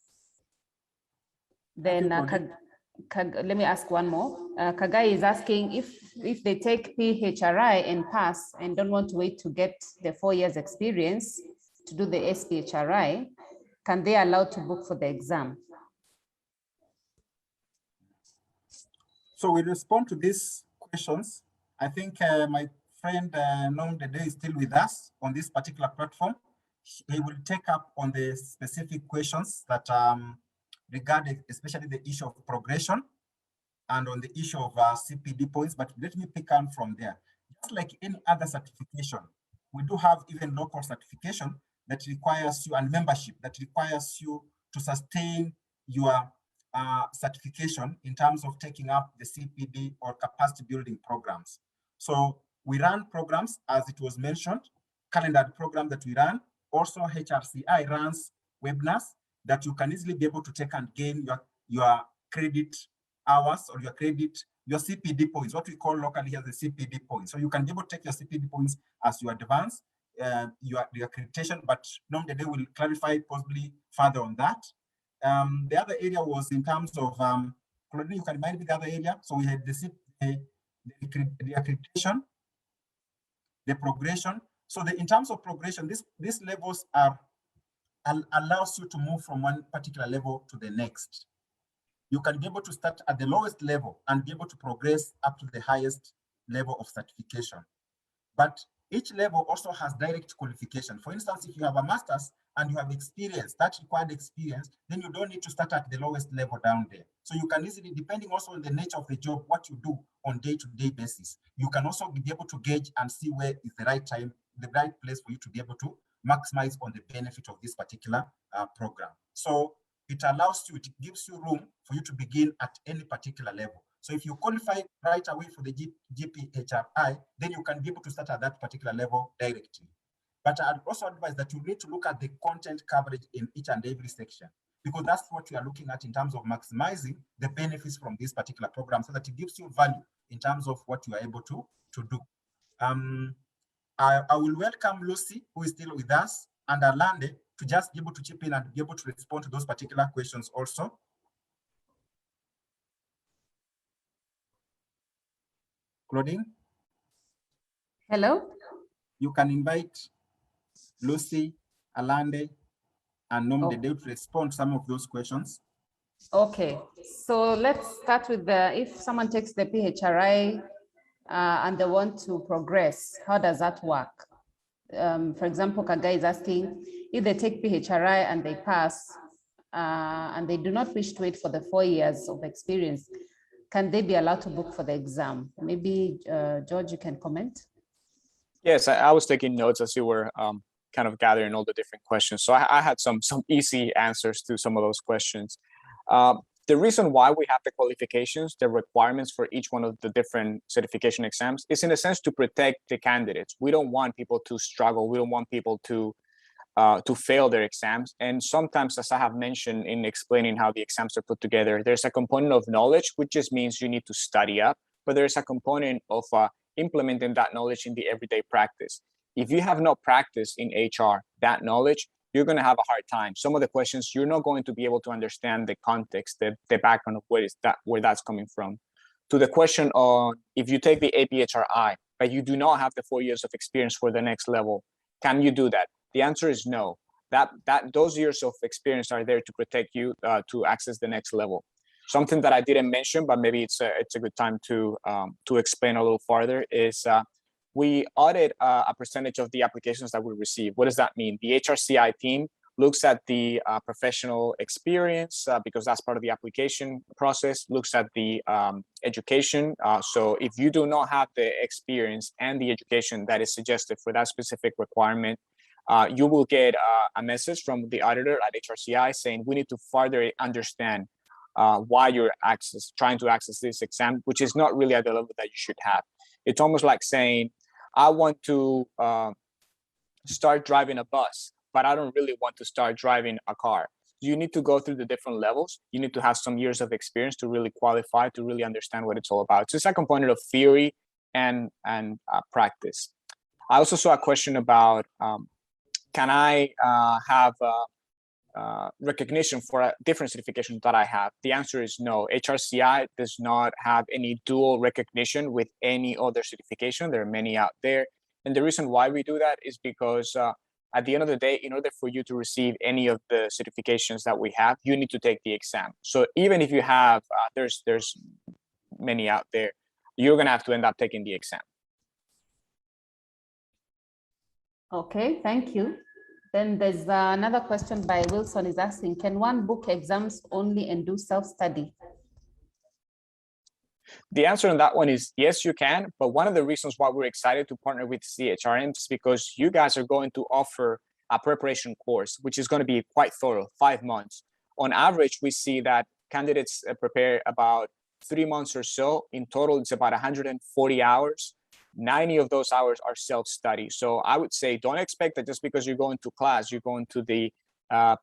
Then let me ask one more. Kagai is asking if they take PHRI and pass and don't want to wait to get the 4 years experience to do the SPHRI, can they allow to book for the exam? So we respond to these questions. I think my friend Nom Dede is still with us on this particular platform. He will take up on the specific questions that regard especially the issue of progression and on the issue of CPD points, but let me pick up from there. Just like any other certification, we do have even local certification that requires you and membership that requires you to sustain your certification in terms of taking up the CPD or capacity building programs. So we run programs, as it was mentioned, calendar program that we run. Also, HRCI runs webinars that you can easily be able to take and gain your credit hours or your CPD points, what we call locally here the CPD points. So you can be able to take your CPD points as you advance your accreditation, but Nom Dede will clarify possibly further on that. The other area was in terms of, Claudine, you can remind me the other area. So we had the accreditation, the progression. So in terms of progression, these levels allows you to move from one particular level to the next. You can be able to start at the lowest level and be able to progress up to the highest level of certification. But each level also has direct qualification. For instance, if you have a master's and you have experience, that required experience, then you don't need to start at the lowest level down there. So you can easily, depending also on the nature of the job, what you do on day-to-day basis, you can also be able to gauge and see where is the right time, the right place for you to be able to maximize on the benefit of this particular program. So it allows you, it gives you room for you to begin at any particular level. So if you qualify right away for the GPHRI, then you can be able to start at that particular level directly. But I'd also advise that you need to look at the content coverage in each and every section, because that's what you are looking at in terms of maximizing the benefits from this particular program, so that it gives you value in terms of what you are able to do. I will welcome Lucy, who is still with us, and Alande to just be able to chip in and be able to respond to those particular questions also. Claudine? Hello? You can invite Lucy, Alande, and Nomde to respond to some of those questions. Okay, so let's start with if someone takes the PHRI and they want to progress, how does that work? For example, Kagai is asking, if they take PHRI and they pass and they do not wish to wait for the 4 years of experience, can they be allowed to book for the exam? Maybe George, you can comment. Yes, I was taking notes as you were kind of gathering all the different questions. So I had some easy answers to some of those questions. The reason why we have the qualifications, the requirements for each one of the different certification exams is in a sense to protect the candidates. We don't want people to struggle. We don't want people to fail their exams. And sometimes, as I have mentioned in explaining how the exams are put together, there's a component of knowledge, which just means you need to study up, but there's a component of implementing that knowledge in the everyday practice. If you have not practiced in HR that knowledge, you're going to have a hard time. Some of the questions, you're not going to be able to understand the context, the background of where that's coming from. To the question on if you take the APHRI, but you do not have the 4 years of experience for the next level, can you do that? The answer is no. Those years of experience are there to protect you to access the next level. Something that I didn't mention, but maybe it's a good time to explain a little farther is we audit a percentage of the applications that we receive. What does that mean? The HRCI team looks at the professional experience because that's part of the application process, looks at the education. So if you do not have the experience and the education that is suggested for that specific requirement, you will get a message from the auditor at HRCI saying we need to further understand why you're trying to access this exam, which is not really at the level that you should have. It's almost like saying, I want to start driving a bus, but I don't really want to start driving a car. You need to go through the different levels. You need to have some years of experience to really qualify, to really understand what it's all about. So it's a component of theory and practice. I also saw a question about, can I have recognition for a different certification that I have? The answer is no. HRCI does not have any dual recognition with any other certification. There are many out there. And the reason why we do that is because at the end of the day, in order for you to receive any of the certifications that we have, you need to take the exam. So even if you have, there's many out there, you're going to have to end up taking the exam. Okay, thank you. Then there's another question by Wilson is asking, can one book exams only and do self-study? The answer on that one is yes, you can. But one of the reasons why we're excited to partner with CHRM is because you guys are going to offer a preparation course, which is going to be quite thorough, 5 months. On average, we see that candidates prepare about 3 months or so. In total, it's about 140 hours. 90 of those hours are self-study. So I would say don't expect that just because you're going to class, you're going to the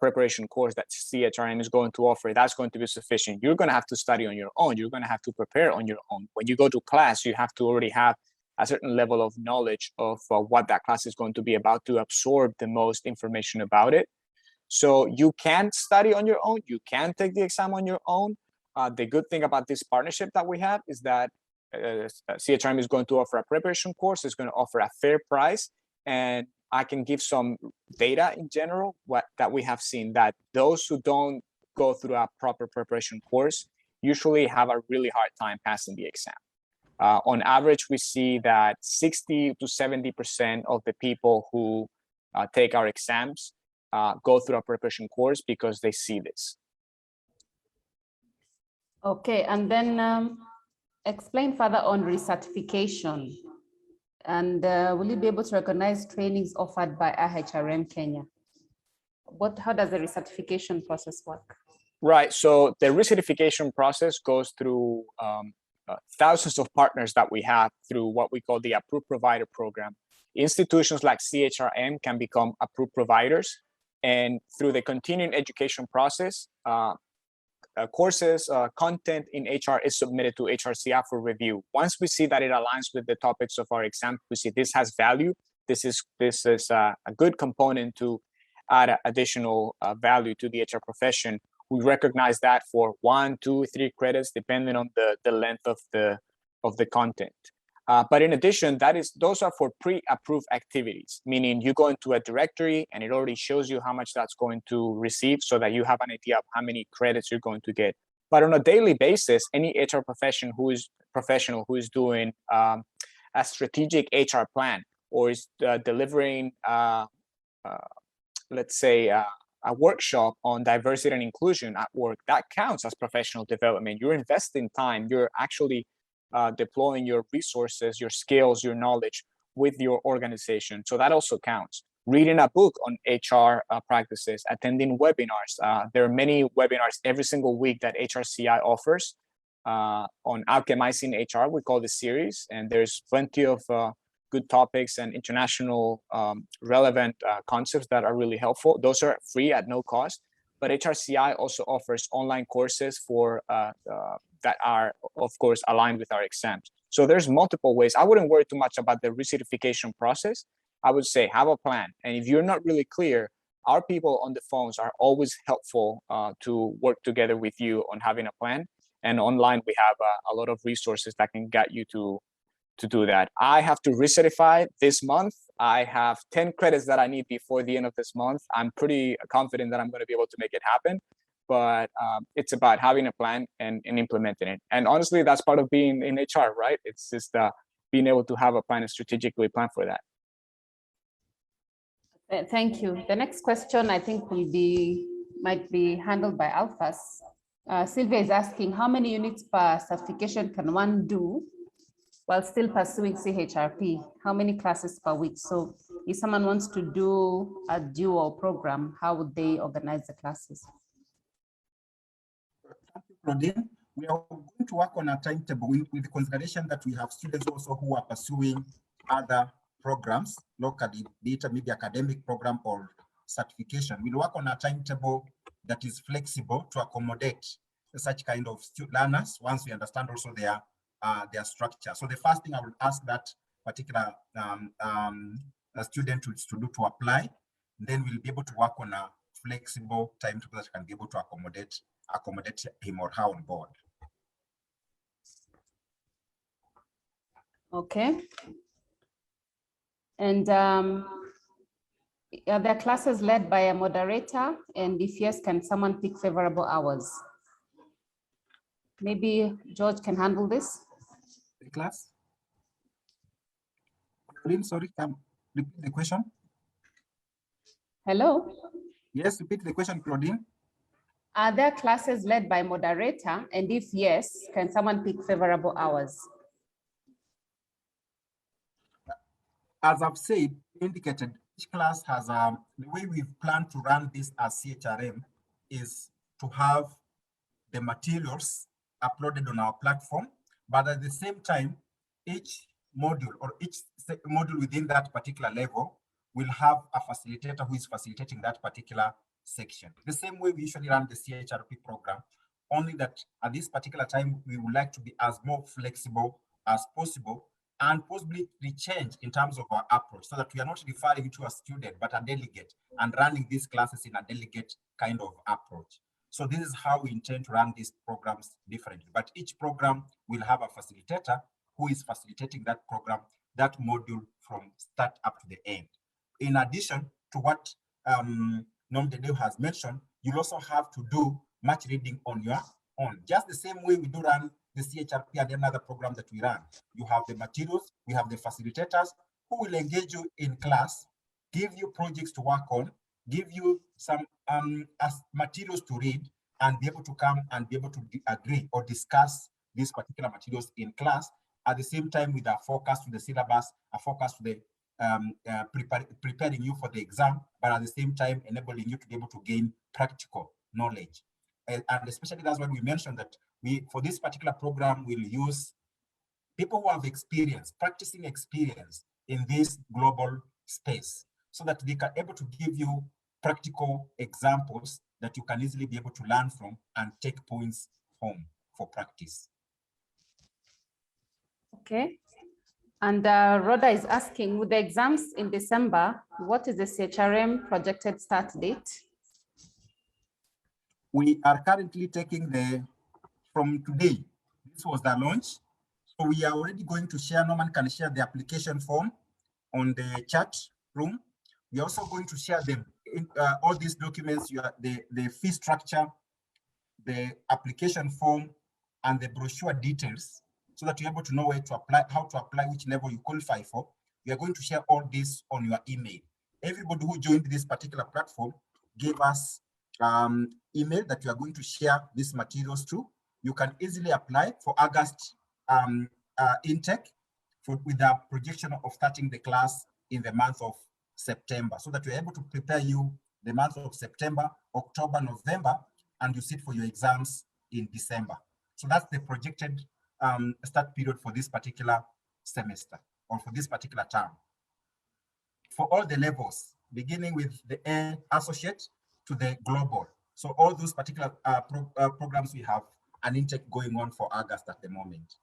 preparation course that CHRM is going to offer, that's going to be sufficient. You're going to have to study on your own. You're going to have to prepare on your own. When you go to class, you have to already have a certain level of knowledge of what that class is going to be about to absorb the most information about it. So you can study on your own. You can take the exam on your own. The good thing about this partnership that we have is that CHRM is going to offer a preparation course. It's going to offer a fair price, and I can give some data in general that we have seen that those who don't go through a proper preparation course usually have a really hard time passing the exam. On average, we see that 60 to 70% of the people who take our exams go through a preparation course because they see this. Okay, and then explain further on recertification. And will you be able to recognize trainings offered by HRM Kenya? How does the recertification process work? Right, so the recertification process goes through thousands of partners that we have through what we call the Approved Provider Program. Institutions like CHRM can become approved providers, and through the continuing education process, courses, content in HR is submitted to HRCI for review. Once we see that it aligns with the topics of our exam, we see this has value, this is a good component to add additional value to the HR profession. We recognize that for 1, 2, 3 credits, depending on the length of the content. But in addition, those are for pre-approved activities, meaning you go into a directory and it already shows you how much that's going to receive so that you have an idea of how many credits you're going to get. But on a daily basis, any HR professional who is doing a strategic HR plan or is delivering, let's say, a workshop on diversity and inclusion at work, that counts as professional development. You're investing time, you're actually deploying your resources, your skills, your knowledge with your organization. So that also counts. Reading a book on HR practices, attending webinars. There are many webinars every single week that HRCI offers on alchemizing HR, we call this series, and there's plenty of good topics and international relevant concepts that are really helpful. Those are free at no cost, but HRCI also offers online courses for that are, of course, aligned with our exams. So there's multiple ways. I wouldn't worry too much about the recertification process. I would say have a plan. And if you're not really clear, our people on the phones are always helpful to work together with you on having a plan. And online, we have a lot of resources that can get you to do that. I have to recertify this month. I have 10 credits that I need before the end of this month. I'm pretty confident that I'm going to be able to make it happen. But it's about having a plan and implementing it. And honestly, that's part of being in HR, right? It's just being able to have a plan and strategically plan for that. Thank you. The next question I think might be handled by Alphas. Sylvia is asking, how many units per certification can one do while still pursuing CHRP? How many classes per week? So if someone wants to do a dual program, how would they organize the classes? Thank you, Claudine. We are going to work on a timetable with consideration that we have students also who are pursuing other programs, locally, be it maybe academic program or certification. We'll work on a timetable that is flexible to accommodate such kind of learners once we understand also their structure. So the first thing I will ask that particular student to do to apply, then we'll be able to work on a flexible timetable that can be able to accommodate him or her on board. Okay. And are there classes led by a moderator? And if yes, can someone pick favorable hours? Maybe George can handle this. The class? Claudine, sorry, can repeat the question? Hello? Yes, repeat the question, Claudine. Are there classes led by moderator? And if yes, can someone pick favorable hours? As I've said, indicated, each class has the way we've planned to run this as CHRM is to have the materials uploaded on our platform, but at the same time, each module or each module within that particular level will have a facilitator who is facilitating that particular section. The same way we usually run the CHRP program, only that at this particular time, we would like to be as more flexible as possible and possibly change in terms of our approach so that we are not referring to a student, but a delegate and running these classes in a delegate kind of approach. So this is how we intend to run these programs differently. But each program will have a facilitator who is facilitating that program, that module from start up to the end. In addition to what Nomdedeu has mentioned, you'll also have to do much reading on your own. Just the same way we do run the CHRP and another program that we run. You have the materials, we have the facilitators who will engage you in class, give you projects to work on, give you some as materials to read, and be able to come and be able to agree or discuss these particular materials in class, at the same time with a focus to the syllabus, a focus to the preparing you for the exam, but at the same time enabling you to be able to gain practical knowledge. And especially that's what we mentioned, that we, for this particular program, will use people who have experience, practicing experience in this global space, so that they can able to give you practical examples that you can easily be able to learn from and take points home for practice. Okay. And Rhoda is asking, with the exams in December, what is the CHRM projected start date? We are currently taking from today, this was the launch. So we are already going to share, Norman can share the application form on the chat room. We're also going to share them, all these documents, the fee structure, the application form, and the brochure details, so that you're able to know where to apply, how to apply, which level you qualify for. We are going to share all this on your email. Everybody who joined this particular platform gave us email that you are going to share these materials to. You can easily apply for August intake with the projection of starting the class in the month of September, so that we're able to prepare you the month of September, October, November, and you sit for your exams in December. So that's the projected start period for this particular semester, or for this particular term. For all the levels, beginning with the associate to the global. So all those particular programs, we have an intake going on for August at the moment.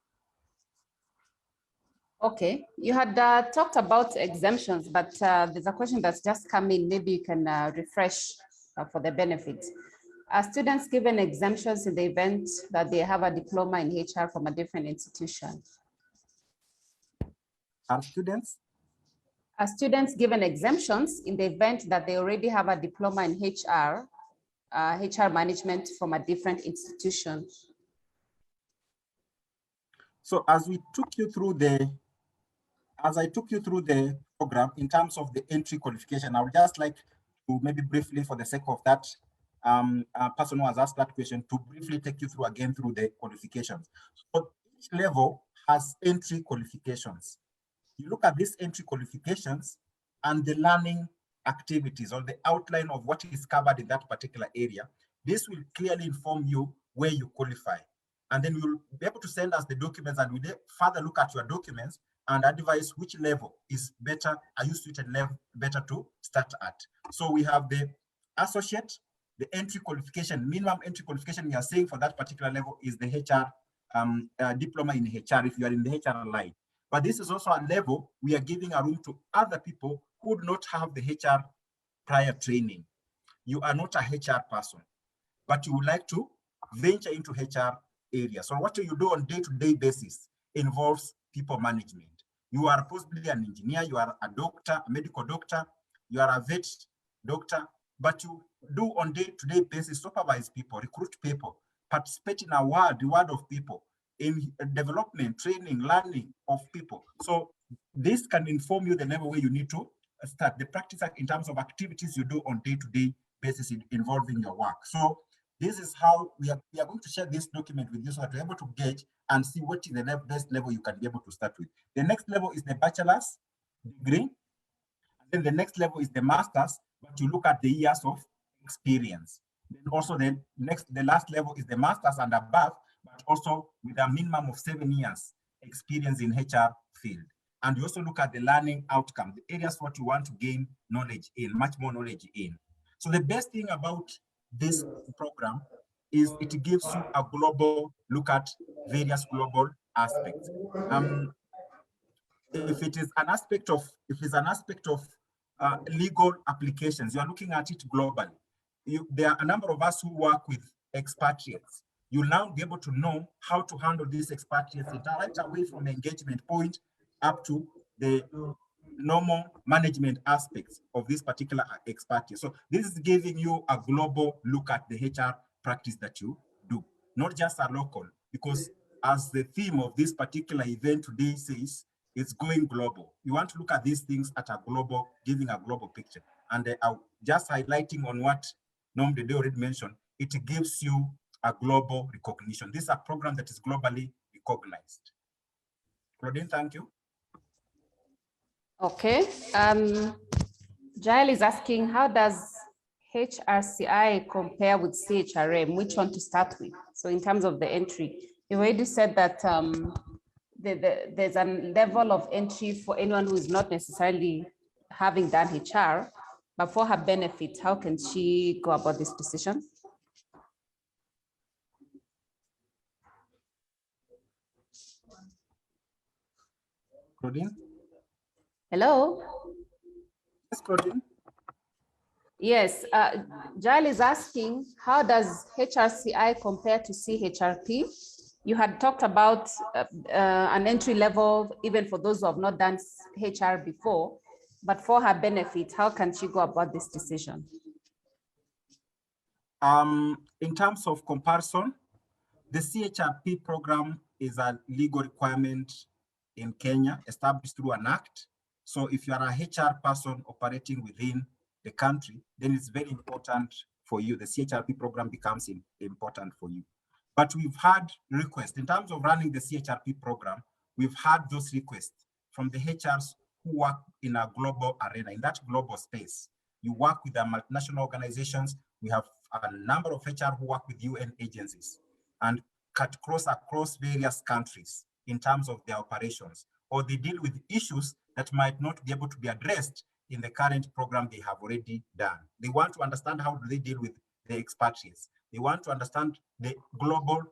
Okay, you had talked about exemptions, but there's a question that's just come in. Maybe you can refresh for the benefit. Are students given exemptions in the event that they have a diploma in HR from a different institution? Are students? Are students given exemptions in the event that they already have a diploma in HR management from a different institution? So as I took you through the program in terms of the entry qualification, I would just like to maybe briefly, for the sake of that person who has asked that question, to briefly take you through again through the qualifications. So each level has entry qualifications. You look at these entry qualifications and the learning activities, or the outline of what is covered in that particular area. This will clearly inform you where you qualify. And then you'll be able to send us the documents, and we'll further look at your documents and advise which level is better, are you suited level better to start at. So we have the associate, the entry qualification, minimum entry qualification we are saying for that particular level is the HR diploma in HR if you are in the HR line. But this is also a level we are giving a room to other people who do not have the HR prior training. You are not a HR person, but you would like to venture into HR area. So what you do on day-to-day basis involves people management. You are possibly an engineer, you are a doctor, a medical doctor, you are a vet doctor, but you do on day-to-day basis supervise people, recruit people, participate in the word of people, in development, training, learning of people. So this can inform you the level where you need to start the practice in terms of activities you do on day-to-day basis involving your work. So this is how we are going to share this document with you, so that you're able to gauge and see what is the best level you can be able to start with. The next level is the bachelor's degree. And then the next level is the master's, but you look at the years of experience. Then also the last level is the master's and above, but also with a minimum of 7 years experience in HR field. And you also look at the learning outcome, the areas what you want to gain knowledge in, much more knowledge in. So the best thing about this program is it gives you a global look at various global aspects. If it's an aspect of legal applications, you are looking at it globally. There are a number of us who work with expatriates. You'll now be able to know how to handle these expatriates right away from the engagement point up to the normal management aspects of this particular expatriate. So this is giving you a global look at the HR practice that you do, not just a local, because as the theme of this particular event today says, it's going global. You want to look at these things at a global, giving a global picture. And just highlighting on what Nom Dede already mentioned, it gives you a global recognition. This is a program that is globally recognized. Claudine, thank you. Okay. Jael is asking, how does HRCI compare with CHRM? Which one to start with? So in terms of the entry, you already said that there's a level of entry for anyone who is not necessarily having done HR, but for her benefit, how can she go about this decision? Claudine? Hello? Yes, Claudine? Yes, Jael is asking, how does HRCI compare to CHRP? You had talked about an entry level, even for those who have not done HR before, but for her benefit, how can she go about this decision? In terms of comparison, the CHRP program is a legal requirement in Kenya, established through an act. So if you are a HR person operating within the country, then it's very important for you. The CHRP program becomes important for you. But we've had requests in terms of running the CHRP program. We've had those requests from the HRs who work in a global arena, in that global space. You work with the multinational organizations. We have a number of HR who work with UN agencies and cut across various countries in terms of their operations, or they deal with issues that might not be able to be addressed in the current program they have already done. They want to understand how do they deal with the expatriates. They want to understand the global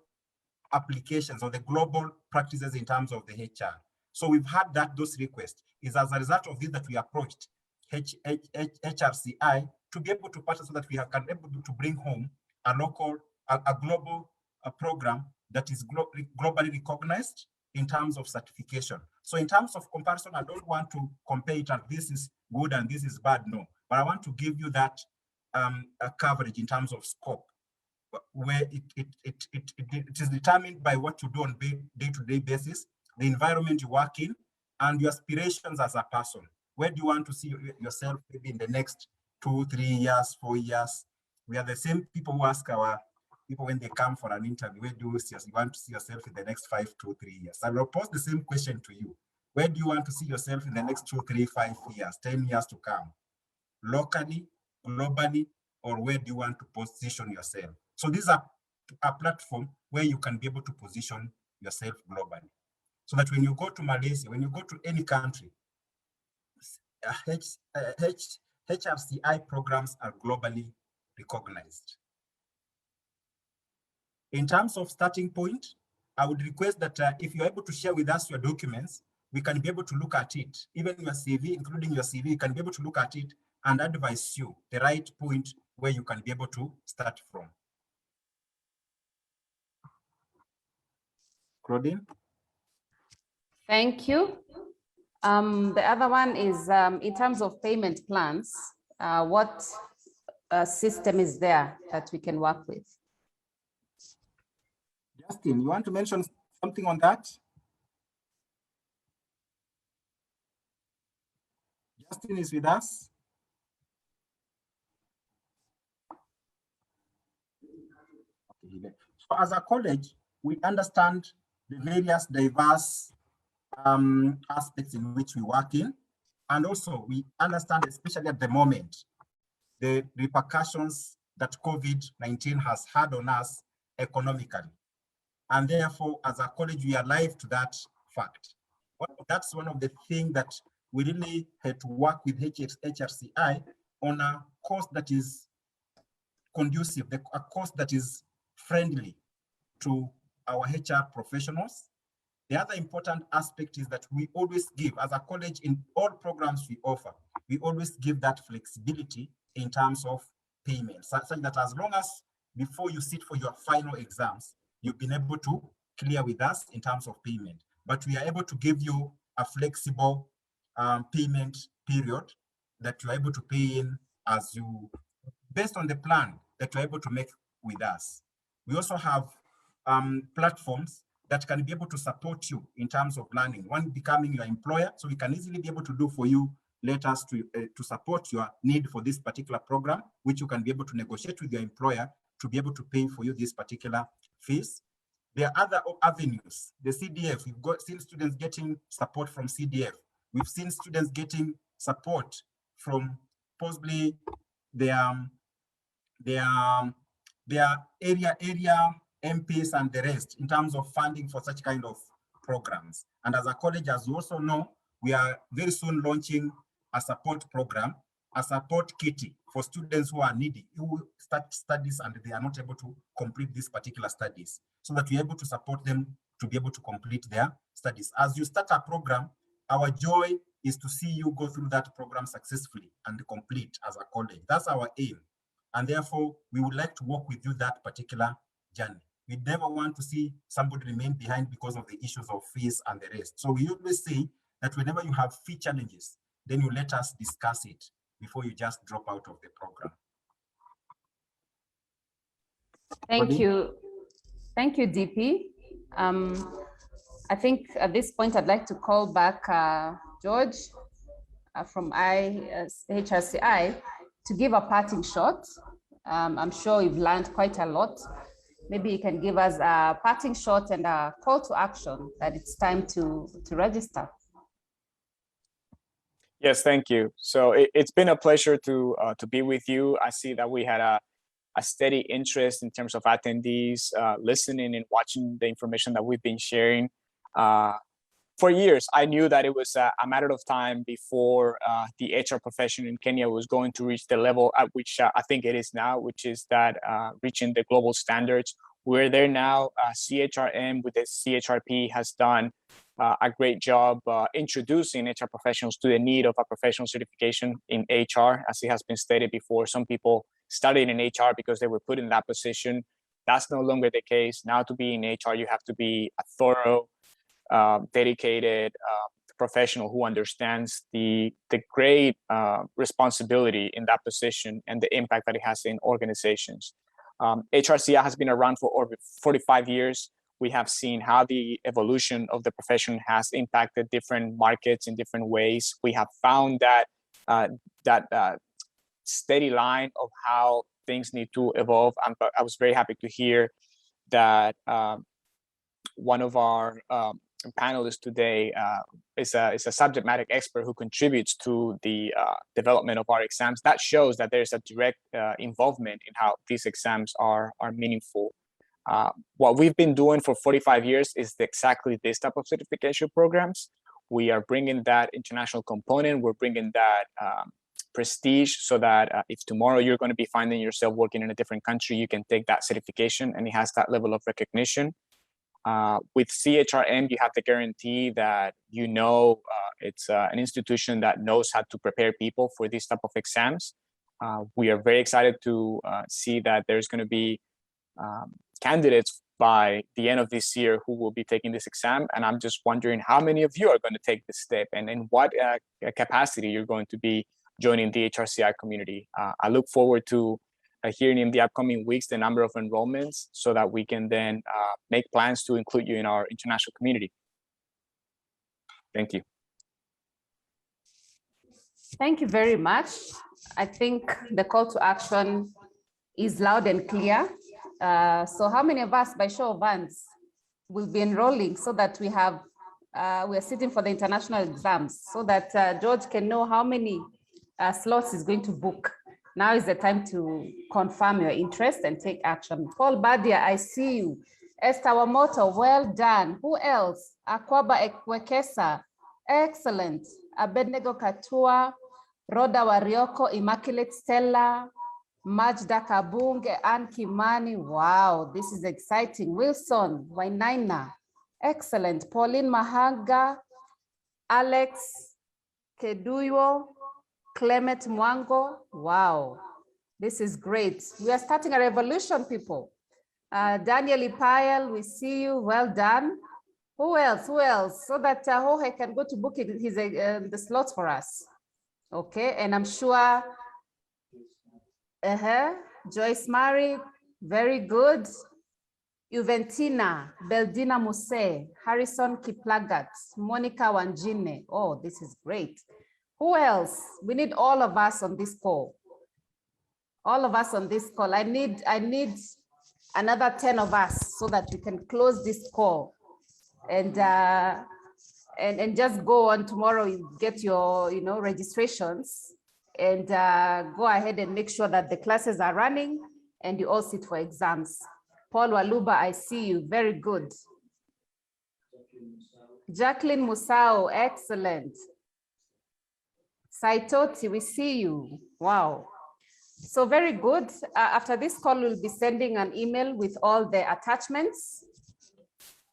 applications or the global practices in terms of the HR. So we've had those requests. Is as a result of this that we approached HRCI to be able to partner so that we can be able to bring home a global program that is globally recognized in terms of certification. So in terms of comparison, I don't want to compare it as this is good and this is bad, no. But I want to give you that coverage in terms of scope, where it is determined by what you do on day-to-day basis, the environment you work in, and your aspirations as a person. Where do you want to see yourself maybe in the next 2, 3 years, 4 years? We are the same people who ask our people when they come for an interview, where do you want to see yourself in the next 5 to 3 years? I will pose the same question to you. Where do you want to see yourself in the next 2, 3, 5 years, 10 years to come? Locally, globally, or where do you want to position yourself? So these are a platform where you can be able to position yourself globally. So that when you go to Malaysia, when you go to any country, HRCI programs are globally recognized. In terms of starting point, I would request that if you're able to share with us your documents, we can be able to look at it. Even your CV, including your CV, you can be able to look at it and advise you the right point where you can be able to start from. Claudine? Thank you. The other one is in terms of payment plans, what system is there that we can work with? Justin, you want to mention something on that? Justin is with us. So as a college, we understand the various diverse aspects in which we work in. And also we understand, especially at the moment, the repercussions that COVID-19 has had on us economically. And therefore, as a college, we are alive to that fact. That's one of the things that we really had to work with HRCI on a course that is conducive, a course that is friendly to our HR professionals. The other important aspect is that we always give, as a college, in all programs we offer, we always give that flexibility in terms of payment, such that as long as before you sit for your final exams, you've been able to clear with us in terms of payment. But we are able to give you a flexible payment period that you're able to pay in as you, based on the plan that you're able to make with us. We also have platforms that can be able to support you in terms of learning. One, becoming your employer, so we can easily be able to do for you letters to support your need for this particular program, which you can be able to negotiate with your employer to be able to pay for you this particular fees. There are other avenues. The CDF, we've seen students getting support from CDF. We've seen students getting support from possibly their area MPs and the rest in terms of funding for such kind of programs. And as a college, as you also know, we are very soon launching a support program, a support kitty for students who are needy, who start studies and they are not able to complete these particular studies, so that we're able to support them to be able to complete their studies. As you start a program, our joy is to see you go through that program successfully and complete as a college. That's our aim. And therefore, we would like to work with you that particular journey. We never want to see somebody remain behind because of the issues of fees and the rest. So we always say that whenever you have fee challenges, then you let us discuss it before you just drop out of the program. Thank you. Thank you, DP. I think at this point, I'd like to call back George from HRCI to give a parting shot. I'm sure you've learned quite a lot. Maybe you can give us a parting shot and a call to action that it's time to register. Yes, thank you. So it's been a pleasure to be with you. I see that we had a steady interest in terms of attendees, listening and watching the information that we've been sharing. For years, I knew that it was a matter of time before the HR profession in Kenya was going to reach the level at which I think it is now, which is that reaching the global standards. We're there now. CHRM with the CHRP has done a great job introducing HR professionals to the need of a professional certification in HR. As it has been stated before, some people studied in HR because they were put in that position. That's no longer the case. Now, to be in HR, you have to be a thorough, dedicated professional who understands the great responsibility in that position and the impact that it has in organizations. HRCI has been around for over 45 years. We have seen how the evolution of the profession has impacted different markets in different ways. We have found that steady line of how things need to evolve. I was very happy to hear that one of our panelists today is a subject matter expert who contributes to the development of our exams. That shows that there's a direct involvement in how these exams are meaningful. What we've been doing for 45 years is exactly this type of certification programs. We are bringing that international component. We're bringing that prestige so that if tomorrow you're going to be finding yourself working in a different country, you can take that certification and it has that level of recognition. With CHRM, you have the guarantee that it's an institution that knows how to prepare people for these type of exams. We are very excited to see that there's going to be candidates by the end of this year who will be taking this exam. And I'm just wondering how many of you are going to take this step and in what capacity you're going to be joining the HRCI community. I look forward to hearing in the upcoming weeks the number of enrollments so that we can then make plans to include you in our international community. Thank you. Thank you very much. I think the call to action is loud and clear. So how many of us, by show of hands, will be enrolling so that we are sitting for the international exams so that George can know how many slots he's going to book? Now is the time to confirm your interest and take action. Paul Badia, I see you. Esther Wamoto, well done. Who else? Akwaba Ekwekesa, excellent. Abednego Katua, Rhoda Warioko, Immaculate Stella, Majda Kabunge, Ann Kimani. Wow, this is exciting. Wilson Wainaina, excellent. Pauline Mahaga, Alex Keduyo, Clement Mwango. Wow, this is great. We are starting a revolution, people. Daniel Ipayel, we see you. Well done. Who else? Who else? So that Jorge can go to book the slots for us. Okay, and I'm sure Joyce Mary, very good. Juventina, Beldina Muse, Harrison Kiplagat, Monica Wanjine. Oh, this is great. Who else? We need all of us on this call. All of us on this call. I need another 10 of us so that we can close this call and just go on tomorrow. You get your registrations and go ahead and make sure that the classes are running and you all sit for exams. Paul Waluba, I see you. Very good. Jacqueline Musao, excellent. Saitoti, we see you. Wow. So very good. After this call, we'll be sending an email with all the attachments.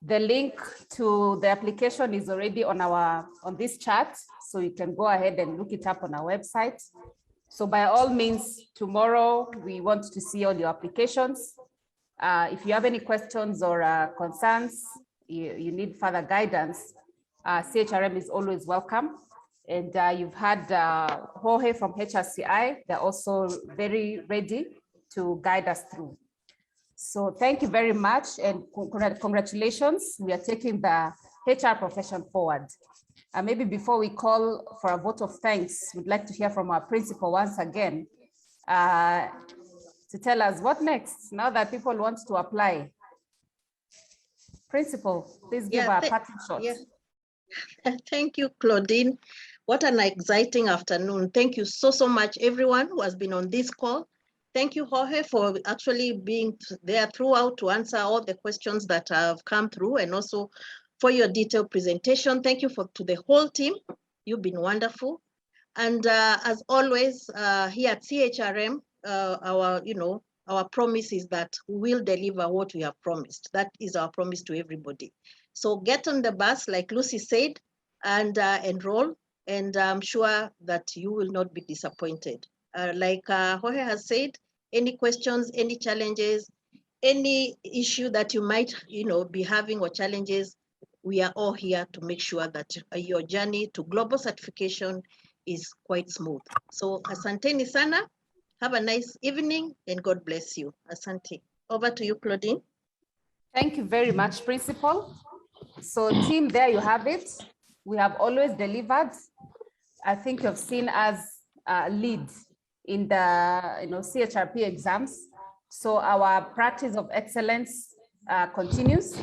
The link to the application is already on this chat, so you can go ahead and look it up on our website. So by all means, tomorrow we want to see all your applications. If you have any questions or concerns, you need further guidance, CHRM is always welcome. And you've had Jorge from HRCI. They're also very ready to guide us through. So thank you very much and congratulations. We are taking the HR profession forward. Maybe before we call for a vote of thanks, we'd like to hear from our principal once again to tell us what next now that people want to apply. Principal, please give our parting shot. Yeah. Thank you, Claudine. What an exciting afternoon. Thank you so much, everyone who has been on this call. Thank you, Jorge, for actually being there throughout to answer all the questions that have come through and also for your detailed presentation. Thank you to the whole team. You've been wonderful. And as always, here at CHRM, our promise is that we will deliver what we have promised. That is our promise to everybody. So get on the bus, like Lucy said, and enroll. And I'm sure that you will not be disappointed. Like Jorge has said, any questions, any challenges, any issue that you might be having or challenges, we are all here to make sure that your journey to global certification is quite smooth. So asante sana, have a nice evening and God bless you. Asante. Over to you, Claudine. Thank you very much, Principal. So team, there you have it. We have always delivered. I think you've seen us lead in the CHRP exams. So our practice of excellence continues.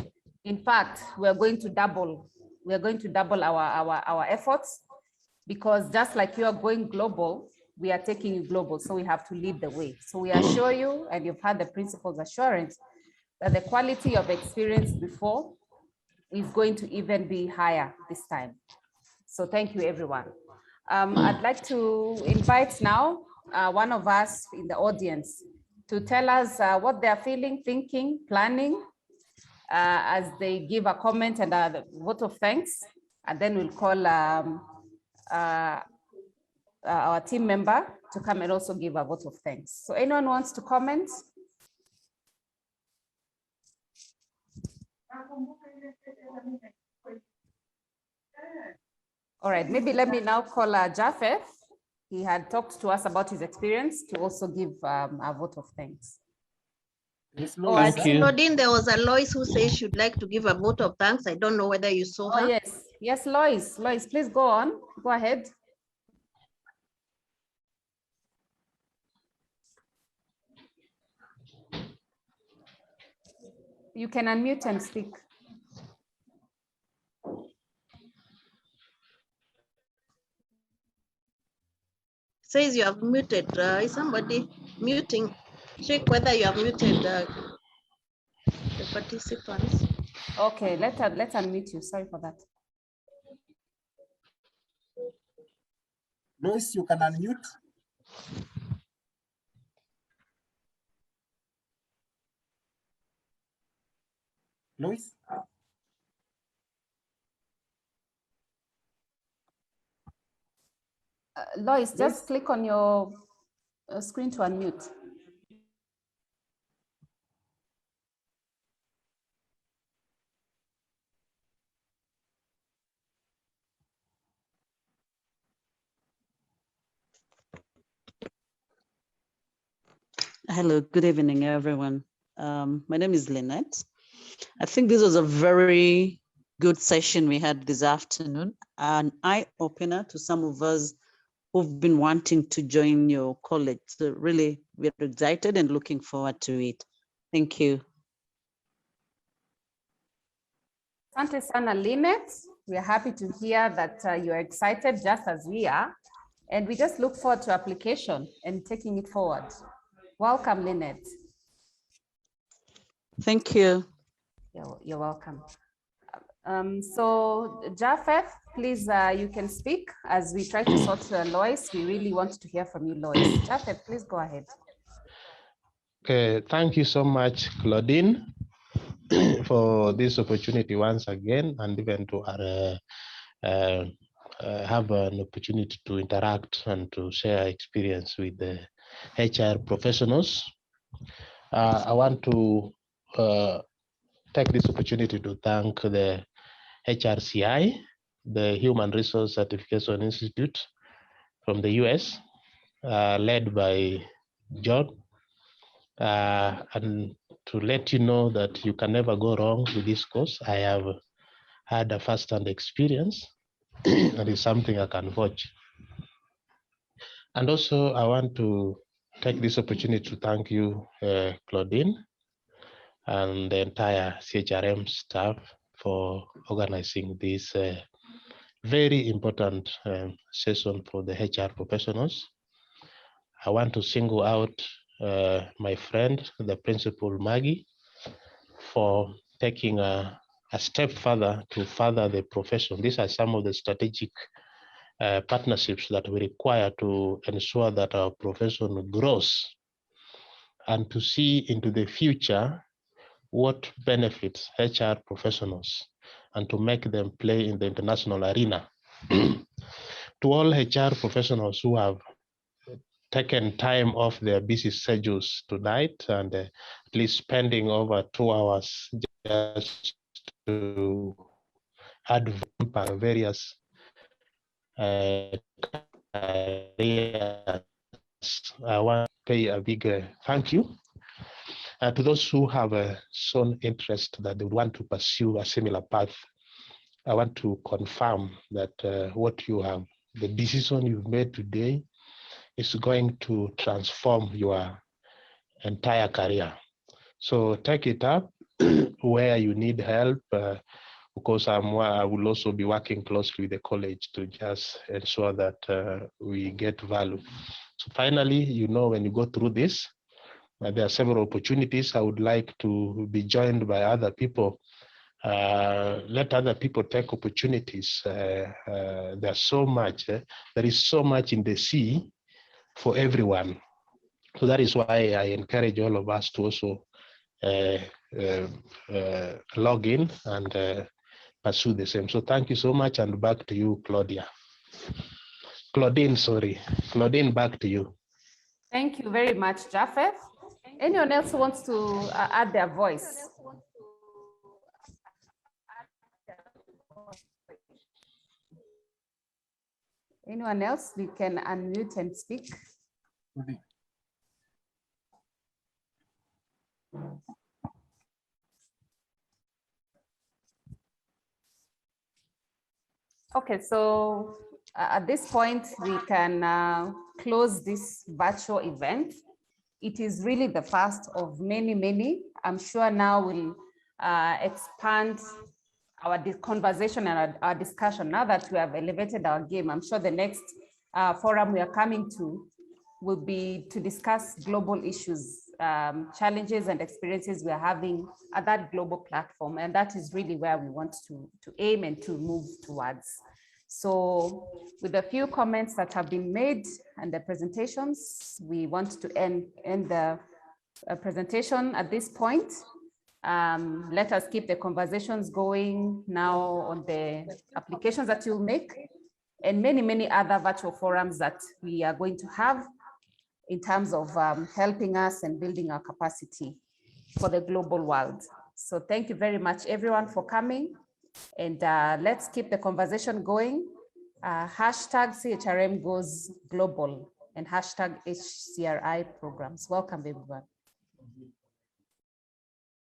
In fact, we are going to double our efforts, because just like you are going global, we are taking you global. So we have to lead the way. So we assure you, and you've had the principal's assurance, that the quality of experience before is going to even be higher this time. So thank you, everyone. I'd like to invite now one of us in the audience to tell us what they're feeling, thinking, planning, as they give a comment and a vote of thanks. And then we'll call our team member to come and also give a vote of thanks. So anyone wants to comment? All right, maybe let me now call Japheth. He had talked to us about his experience to also give a vote of thanks. Thank you. Claudine, there was a Lois who says she'd like to give a vote of thanks. I don't know whether you saw her. Oh, yes. Yes, Lois. Lois, please go on. Go ahead. You can unmute and speak. Says you have muted. Is somebody muting? Check whether you have muted the participants. Okay, let's unmute you. Sorry for that. Lois, you can unmute. Lois? Lois, just click on your screen to unmute. Hello, good evening, everyone. My name is Lynette. I think this was a very good session we had this afternoon, an eye-opener to some of us who've been wanting to join your college. So really, we're excited and looking forward to it. Thank you. Asante sana, Lynette. We are happy to hear that you're excited just as we are. And we just look forward to application and taking it forward. Welcome, Lynette. Thank you. You're welcome. So Japheth, please, you can speak as we try to sort Lois. We really want to hear from you, Lois. Japheth, please go ahead. Okay, thank you so much, Claudine, for this opportunity once again, and even to have an opportunity to interact and to share experience with the HR professionals. I want to take this opportunity to thank the HRCI, the Human Resource Certification Institute from the US, led by John, and to let you know that you can never go wrong with this course. I have had a first-hand experience, and it's something I can vouch. And also, I want to take this opportunity to thank you, Claudine, and the entire CHRM staff for organizing this very important session for the HR professionals. I want to single out my friend, the Principal Maggie, for taking a step further to further the profession. These are some of the strategic partnerships that we require to ensure that our profession grows and to see into the future what benefits HR professionals and to make them play in the international arena. To all HR professionals who have taken time off their busy schedules tonight and at least spending over 2 hours just to add various careers, I want to pay a big thank you to those who have shown interest that they want to pursue a similar path. I want to confirm that what you have, the decision you've made today is going to transform your entire career. So take it up where you need help, because I will also be working closely with the college to just ensure that we get value. So finally, you know, when you go through this, there are several opportunities. I would like to be joined by other people. Let other people take opportunities. There's so much, there is so much in the sea for everyone. So that is why I encourage all of us to also log in and pursue the same. So thank you so much, and back to you, Claudia. Claudine, sorry. Claudine, back to you. Thank you very much, Japheth. Anyone else who wants to add their voice? Anyone else? We can unmute and speak. Okay, so at this point, we can close this virtual event. It is really the first of many, many. I'm sure now we'll expand our conversation and our discussion. Now that we have elevated our game, I'm sure the next forum we are coming to will be to discuss global issues, challenges and experiences we are having at that global platform. And that is really where we want to aim and to move towards. So with a few comments that have been made and the presentations, we want to end the presentation at this point. Let us keep the conversations going now on the applications that you'll make and many, many other virtual forums that we are going to have in terms of helping us and building our capacity for the global world. So thank you very much, everyone, for coming. And let's keep the conversation going. Hashtag CHRM goes global and hashtag HCRI programs. Welcome, everyone.